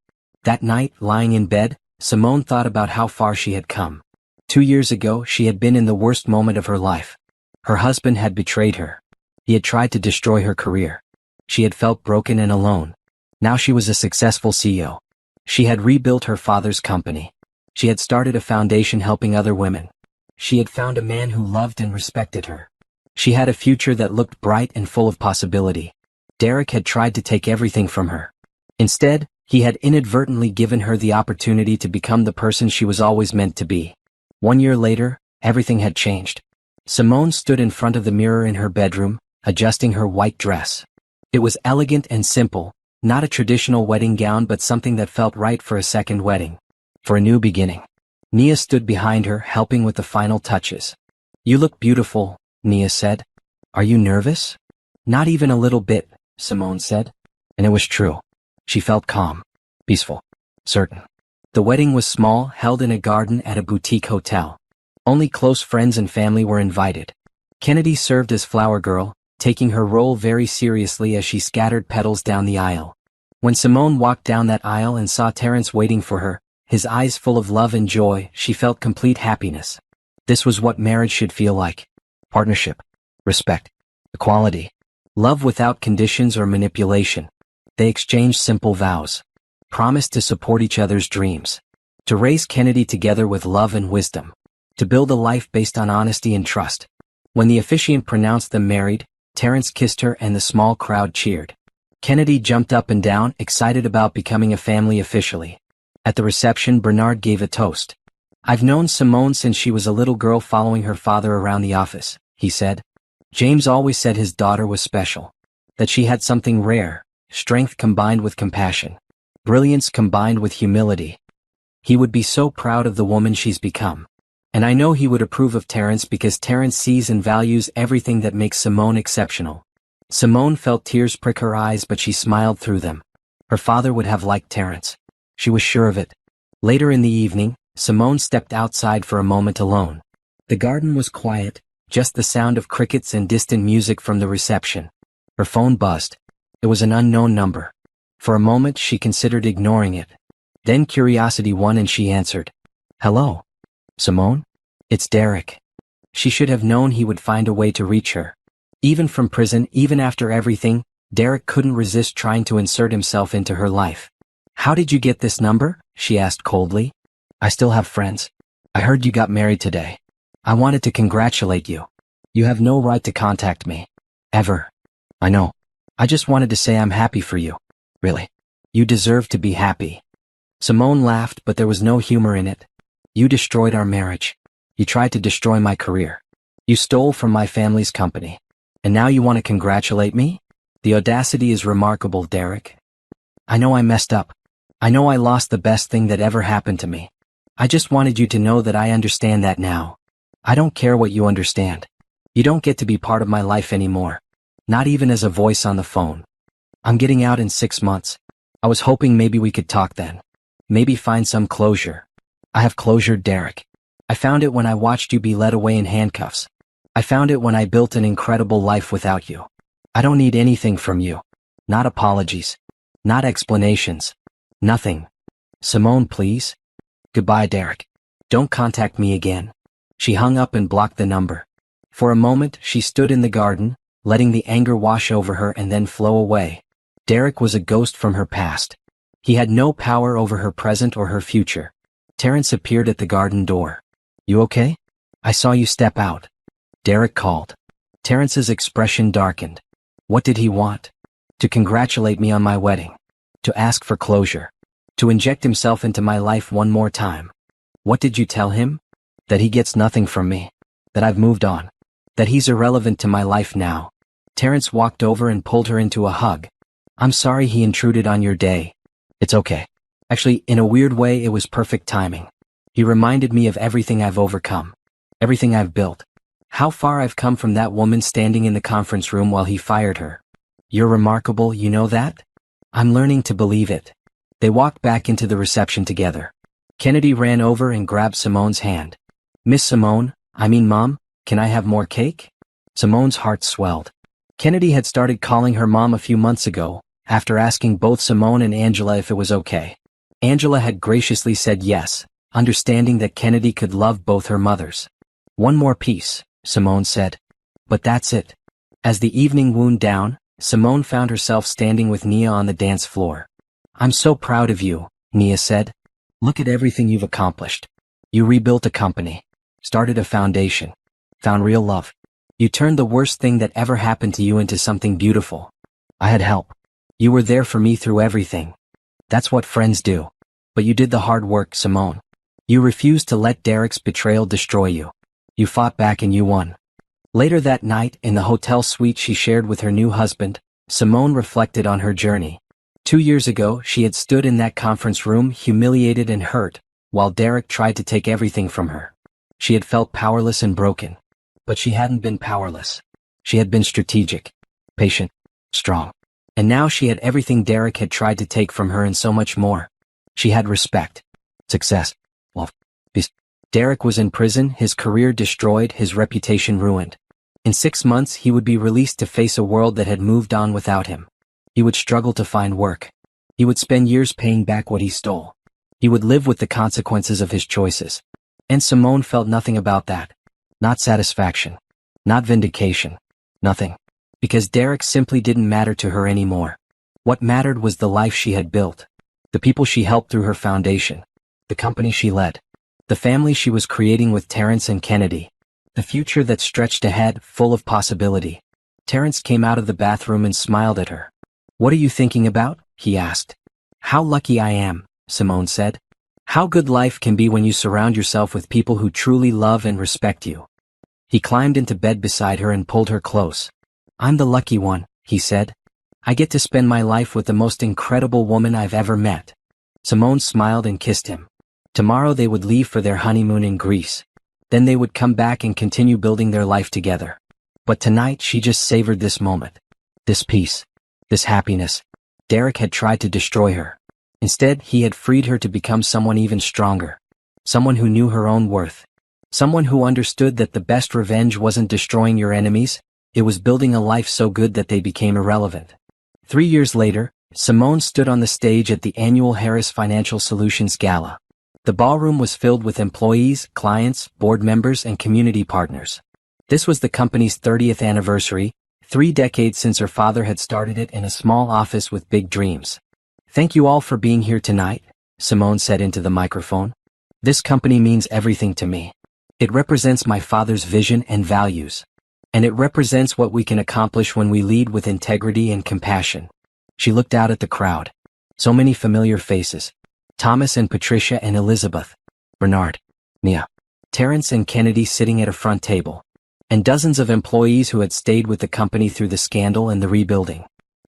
That night, lying in bed, Simone thought about how far she had come. 2 years ago, she had been in the worst moment of her life. Her husband had betrayed her. He had tried to destroy her career. She had felt broken and alone. Now she was a successful CEO. She had rebuilt her father's company. She had started a foundation helping other women. She had found a man who loved and respected her. She had a future that looked bright and full of possibility. Derek had tried to take everything from her. Instead, he had inadvertently given her the opportunity to become the person she was always meant to be. 1 year later, everything had changed. Simone stood in front of the mirror in her bedroom, adjusting her white dress. It was elegant and simple, not a traditional wedding gown but something that felt right for a second wedding. For a new beginning. Nia stood behind her, helping with the final touches. "You look beautiful," Nia said. "Are you nervous?" "Not even a little bit," Simone said. And it was true. She felt calm, peaceful, certain. The wedding was small, held in a garden at a boutique hotel. Only close friends and family were invited. Kennedy served as flower girl, taking her role very seriously as she scattered petals down the aisle. When Simone walked down that aisle and saw Terrence waiting for her, his eyes full of love and joy, she felt complete happiness. This was what marriage should feel like. Partnership, respect, equality, love without conditions or manipulation. They exchanged simple vows. Promised to support each other's dreams. To raise Kennedy together with love and wisdom. To build a life based on honesty and trust. When the officiant pronounced them married, Terrence kissed her and the small crowd cheered. Kennedy jumped up and down, excited about becoming a family officially. At the reception, Bernard gave a toast. "I've known Simone since she was a little girl following her father around the office," he said. "James always said his daughter was special. That she had something rare, strength combined with compassion. Brilliance combined with humility. He would be so proud of the woman she's become. And I know he would approve of Terrence because Terrence sees and values everything that makes Simone exceptional." Simone felt tears prick her eyes but she smiled through them. Her father would have liked Terrence. She was sure of it. Later in the evening, Simone stepped outside for a moment alone. The garden was quiet, just the sound of crickets and distant music from the reception. Her phone buzzed. It was an unknown number. For a moment she considered ignoring it. Then curiosity won and she answered. "Hello? Simone? It's Derek." She should have known he would find a way to reach her. Even from prison, even after everything, Derek couldn't resist trying to insert himself into her life. "How did you get this number?" she asked coldly. "I still have friends. I heard you got married today. I wanted to congratulate you. You have no right to contact me. Ever. I know. I just wanted to say I'm happy for you. Really. You deserve to be happy." Simone laughed, but there was no humor in it. "You destroyed our marriage. You tried to destroy my career. You stole from my family's company. And now you want to congratulate me? The audacity is remarkable, Derek." I know I messed up. I know I lost the best thing that ever happened to me. I just wanted you to know that I understand that now. I don't care what you understand. You don't get to be part of my life anymore. Not even as a voice on the phone. I'm getting out in 6 months. I was hoping maybe we could talk then. Maybe find some closure. I have closure, Derek. I found it when I watched you be led away in handcuffs. I found it when I built an incredible life without you. I don't need anything from you. Not apologies. Not explanations. Nothing. Simone, please. Goodbye, Derek. Don't contact me again. She hung up and blocked the number. For a moment, she stood in the garden, letting the anger wash over her and then flow away. Derek was a ghost from her past. He had no power over her present or her future. Terrence appeared at the garden door. You okay? I saw you step out. Derek called. Terrence's expression darkened. What did he want? To congratulate me on my wedding. To ask for closure. To inject himself into my life one more time. What did you tell him? That he gets nothing from me. That I've moved on. That he's irrelevant to my life now. Terrence walked over and pulled her into a hug. I'm sorry he intruded on your day. It's okay. Actually, in a weird way, it was perfect timing. He reminded me of everything I've overcome. Everything I've built. How far I've come from that woman standing in the conference room while he fired her. You're remarkable, you know that? I'm learning to believe it. They walked back into the reception together. Kennedy ran over and grabbed Simone's hand. Miss Simone, Mom, can I have more cake? Simone's heart swelled. Kennedy had started calling her mom a few months ago, after asking both Simone and Angela if it was okay. Angela had graciously said yes, understanding that Kennedy could love both her mothers. One more piece, Simone said. But that's it. As the evening wound down, Simone found herself standing with Nia on the dance floor. I'm so proud of you, Nia said. Look at everything you've accomplished. You rebuilt a company, started a foundation, found real love. You turned the worst thing that ever happened to you into something beautiful. I had help. You were there for me through everything. That's what friends do. But you did the hard work, Simone. You refused to let Derek's betrayal destroy you. You fought back and you won. Later that night, in the hotel suite she shared with her new husband, Simone reflected on her journey. 2 years ago, she had stood in that conference room humiliated and hurt, while Derek tried to take everything from her. She had felt powerless and broken. But she hadn't been powerless. She had been strategic, patient, strong. And now she had everything Derek had tried to take from her and so much more. She had respect, success, love, peace. Derek was in prison, his career destroyed, his reputation ruined. In 6 months he would be released to face a world that had moved on without him. He would struggle to find work. He would spend years paying back what he stole. He would live with the consequences of his choices. And Simone felt nothing about that. Not satisfaction. Not vindication. Nothing. Because Derek simply didn't matter to her anymore. What mattered was the life she had built. The people she helped through her foundation. The company she led. The family she was creating with Terrence and Kennedy. The future that stretched ahead, full of possibility. Terrence came out of the bathroom and smiled at her. What are you thinking about? He asked. How lucky I am, Simone said. How good life can be when you surround yourself with people who truly love and respect you. He climbed into bed beside her and pulled her close. I'm the lucky one, he said. I get to spend my life with the most incredible woman I've ever met. Simone smiled and kissed him. Tomorrow they would leave for their honeymoon in Greece. Then they would come back and continue building their life together. But tonight she just savored this moment. This peace. This happiness. Derek had tried to destroy her. Instead, he had freed her to become someone even stronger. Someone who knew her own worth. Someone who understood that the best revenge wasn't destroying your enemies, it was building a life so good that they became irrelevant. 3 years later, Simone stood on the stage at the annual Harris Financial Solutions Gala. The ballroom was filled with employees, clients, board members, and community partners. This was the company's 30th anniversary, 3 decades since her father had started it in a small office with big dreams. Thank you all for being here tonight, Simone said into the microphone. This company means everything to me. It represents my father's vision and values. And it represents what we can accomplish when we lead with integrity and compassion. She looked out at the crowd. So many familiar faces. Thomas and Patricia and Elizabeth. Bernard. Mia. Terrence and Kennedy sitting at a front table. And dozens of employees who had stayed with the company through the scandal and the rebuilding.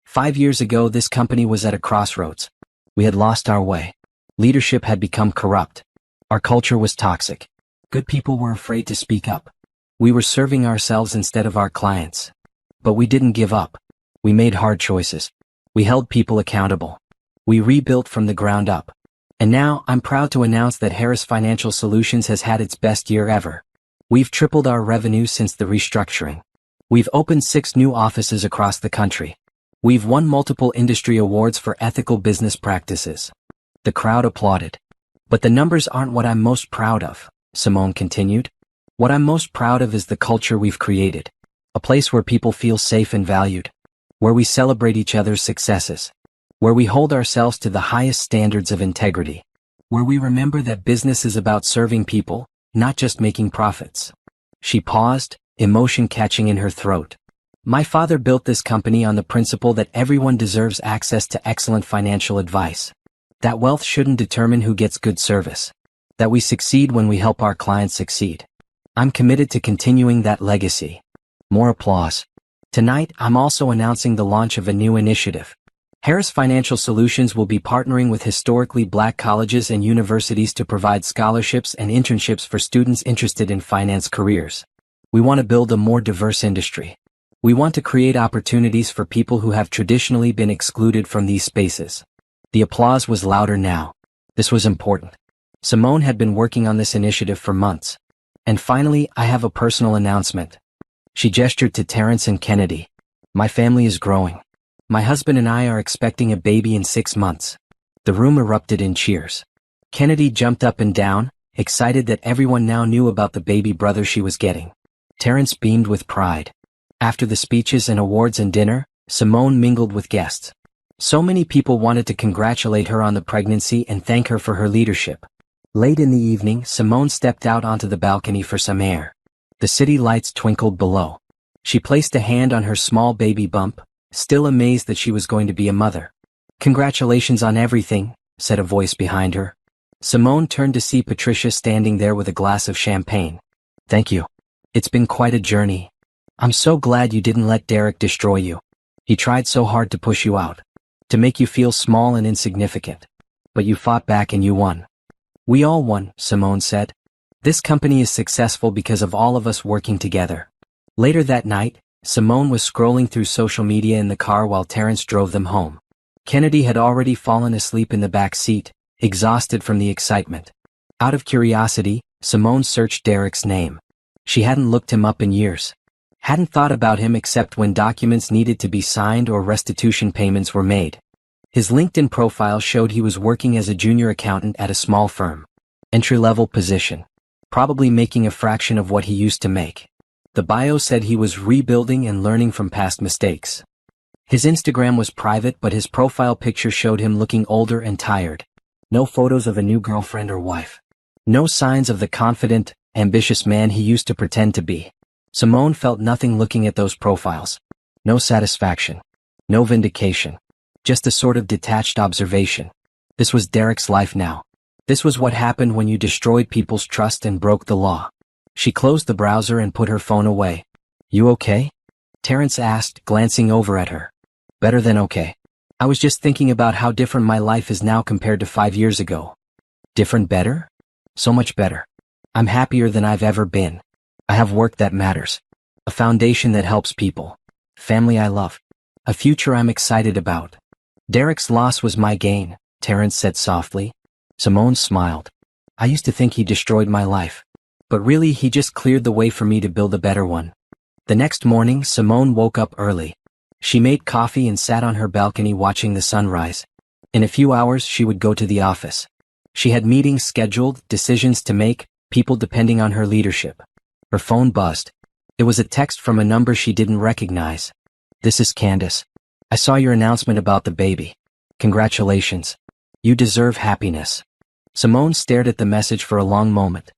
5 years ago, this company was at a crossroads. We had lost our way. Leadership had become corrupt. Our culture was toxic. Good people were afraid to speak up. We were serving ourselves instead of our clients. But we didn't give up. We made hard choices. We held people accountable. We rebuilt from the ground up. And now, I'm proud to announce that Harris Financial Solutions has had its best year ever. We've tripled our revenue since the restructuring. We've opened 6 new offices across the country. We've won multiple industry awards for ethical business practices. The crowd applauded. But the numbers aren't what I'm most proud of, Simone continued. What I'm most proud of is the culture we've created. A place where people feel safe and valued. Where we celebrate each other's successes. Where we hold ourselves to the highest standards of integrity. Where we remember that business is about serving people, not just making profits. She paused, emotion catching in her throat. My father built this company on the principle that everyone deserves access to excellent financial advice. That wealth shouldn't determine who gets good service. That we succeed when we help our clients succeed. I'm committed to continuing that legacy. More applause. Tonight, I'm also announcing the launch of a new initiative. Harris Financial Solutions will be partnering with historically Black colleges and universities to provide scholarships and internships for students interested in finance careers. We want to build a more diverse industry. We want to create opportunities for people who have traditionally been excluded from these spaces. The applause was louder now. This was important. Simone had been working on this initiative for months. And finally, I have a personal announcement. She gestured to Terrence and Kennedy. My family is growing. My husband and I are expecting a baby in 6 months. The room erupted in cheers. Kennedy jumped up and down, excited that everyone now knew about the baby brother she was getting. Terrence beamed with pride. After the speeches and awards and dinner, Simone mingled with guests. So many people wanted to congratulate her on the pregnancy and thank her for her leadership. Late in the evening, Simone stepped out onto the balcony for some air. The city lights twinkled below. She placed a hand on her small baby bump, still amazed that she was going to be a mother. Congratulations on everything, said a voice behind her. Simone turned to see Patricia standing there with a glass of champagne. Thank you. It's been quite a journey. I'm so glad you didn't let Derek destroy you. He tried so hard to push you out. To make you feel small and insignificant. But you fought back and you won. We all won, Simone said. This company is successful because of all of us working together. Later that night, Simone was scrolling through social media in the car while Terrence drove them home. Kennedy had already fallen asleep in the back seat, exhausted from the excitement. Out of curiosity, Simone searched Derek's name. She hadn't looked him up in years. Hadn't thought about him except when documents needed to be signed or restitution payments were made. His LinkedIn profile showed he was working as a junior accountant at a small firm. Entry-level position. Probably making a fraction of what he used to make. The bio said he was rebuilding and learning from past mistakes. His Instagram was private, but his profile picture showed him looking older and tired. No photos of a new girlfriend or wife. No signs of the confident, ambitious man he used to pretend to be. Simone felt nothing looking at those profiles. No satisfaction. No vindication. Just a sort of detached observation. This was Derek's life now. This was what happened when you destroyed people's trust and broke the law. She closed the browser and put her phone away. You okay? Terrence asked, glancing over at her. Better than okay. I was just thinking about how different my life is now compared to 5 years ago. Different better? So much better. I'm happier than I've ever been. I have work that matters. A foundation that helps people. Family I love. A future I'm excited about. Derek's loss was my gain, Terrence said softly. Simone smiled. I used to think he destroyed my life. But really he just cleared the way for me to build a better one. The next morning, Simone woke up early. She made coffee and sat on her balcony watching the sunrise. In a few hours she would go to the office. She had meetings scheduled, decisions to make, people depending on her leadership. Her phone buzzed. It was a text from a number she didn't recognize. This is Candace. I saw your announcement about the baby. Congratulations. You deserve happiness. Simone stared at the message for a long moment.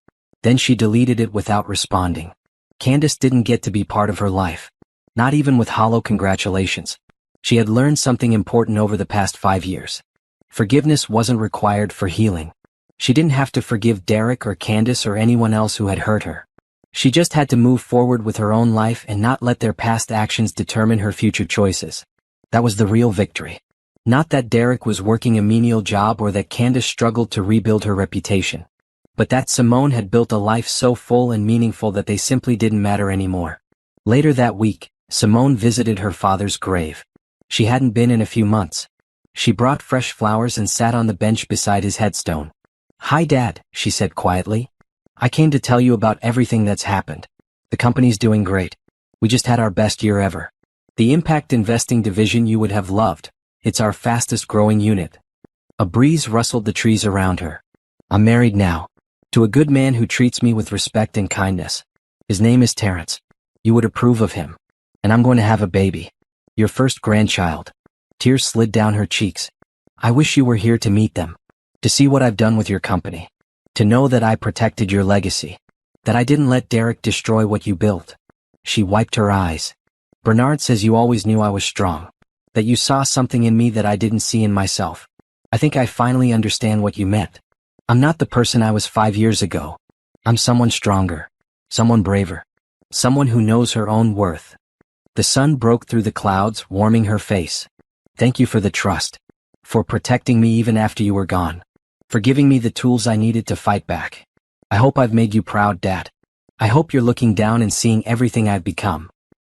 Then she deleted it without responding. Candace didn't get to be part of her life. Not even with hollow congratulations. She had learned something important over the past 5 years. Forgiveness wasn't required for healing. She didn't have to forgive Derek or Candace or anyone else who had hurt her. She just had to move forward with her own life and not let their past actions determine her future choices. That was the real victory. Not that Derek was working a menial job or that Candace struggled to rebuild her reputation, but that Simone had built a life so full and meaningful that they simply didn't matter anymore. Later that week, Simone visited her father's grave. She hadn't been in a few months. She brought fresh flowers and sat on the bench beside his headstone. "Hi, Dad," she said quietly. "I came to tell you about everything that's happened. The company's doing great. We just had our best year ever. The impact investing division you would have loved. It's our fastest growing unit." A breeze rustled the trees around her. "I'm married now. To a good man who treats me with respect and kindness. His name is Terrence. You would approve of him. And I'm going to have a baby. Your first grandchild." Tears slid down her cheeks. "I wish you were here to meet them. To see what I've done with your company. To know that I protected your legacy. That I didn't let Derek destroy what you built." She wiped her eyes. "Bernard says you always knew I was strong. That you saw something in me that I didn't see in myself. I think I finally understand what you meant. I'm not the person I was 5 years ago. I'm someone stronger. Someone braver. Someone who knows her own worth." The sun broke through the clouds, warming her face. "Thank you for the trust. For protecting me even after you were gone. For giving me the tools I needed to fight back. I hope I've made you proud, Dad. I hope you're looking down and seeing everything I've become."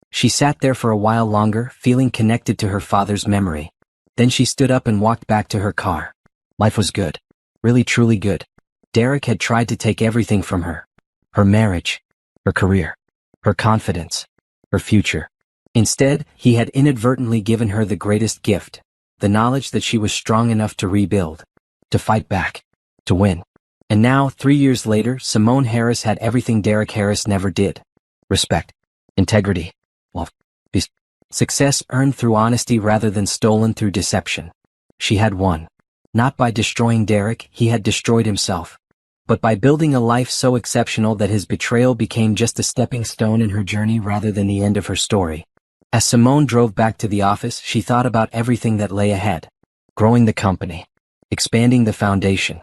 She sat there for a while longer, feeling connected to her father's memory. Then she stood up and walked back to her car. Life was good. Really truly good. Derek had tried to take everything from her. Her marriage. Her career. Her confidence. Her future. Instead, he had inadvertently given her the greatest gift. The knowledge that she was strong enough to rebuild. To fight back. To win. And now, 3 years later, Simone Harris had everything Derek Harris never did. Respect. Integrity. Love. Peace. Success earned through honesty rather than stolen through deception. She had won. Not by destroying Derek, he had destroyed himself. But by building a life so exceptional that his betrayal became just a stepping stone in her journey rather than the end of her story. As Simone drove back to the office, she thought about everything that lay ahead. Growing the company. Expanding the foundation.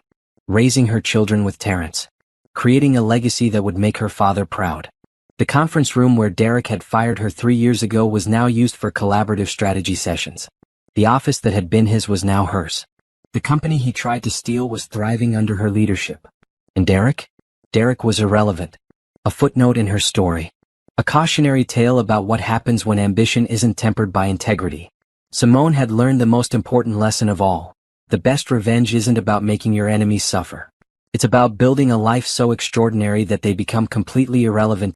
Raising her children with Terrence. Creating a legacy that would make her father proud. The conference room where Derek had fired her 3 years ago was now used for collaborative strategy sessions. The office that had been his was now hers. The company he tried to steal was thriving under her leadership. And Derek? Derek was irrelevant. A footnote in her story. A cautionary tale about what happens when ambition isn't tempered by integrity. Simone had learned the most important lesson of all. The best revenge isn't about making your enemies suffer. It's about building a life so extraordinary that they become completely irrelevant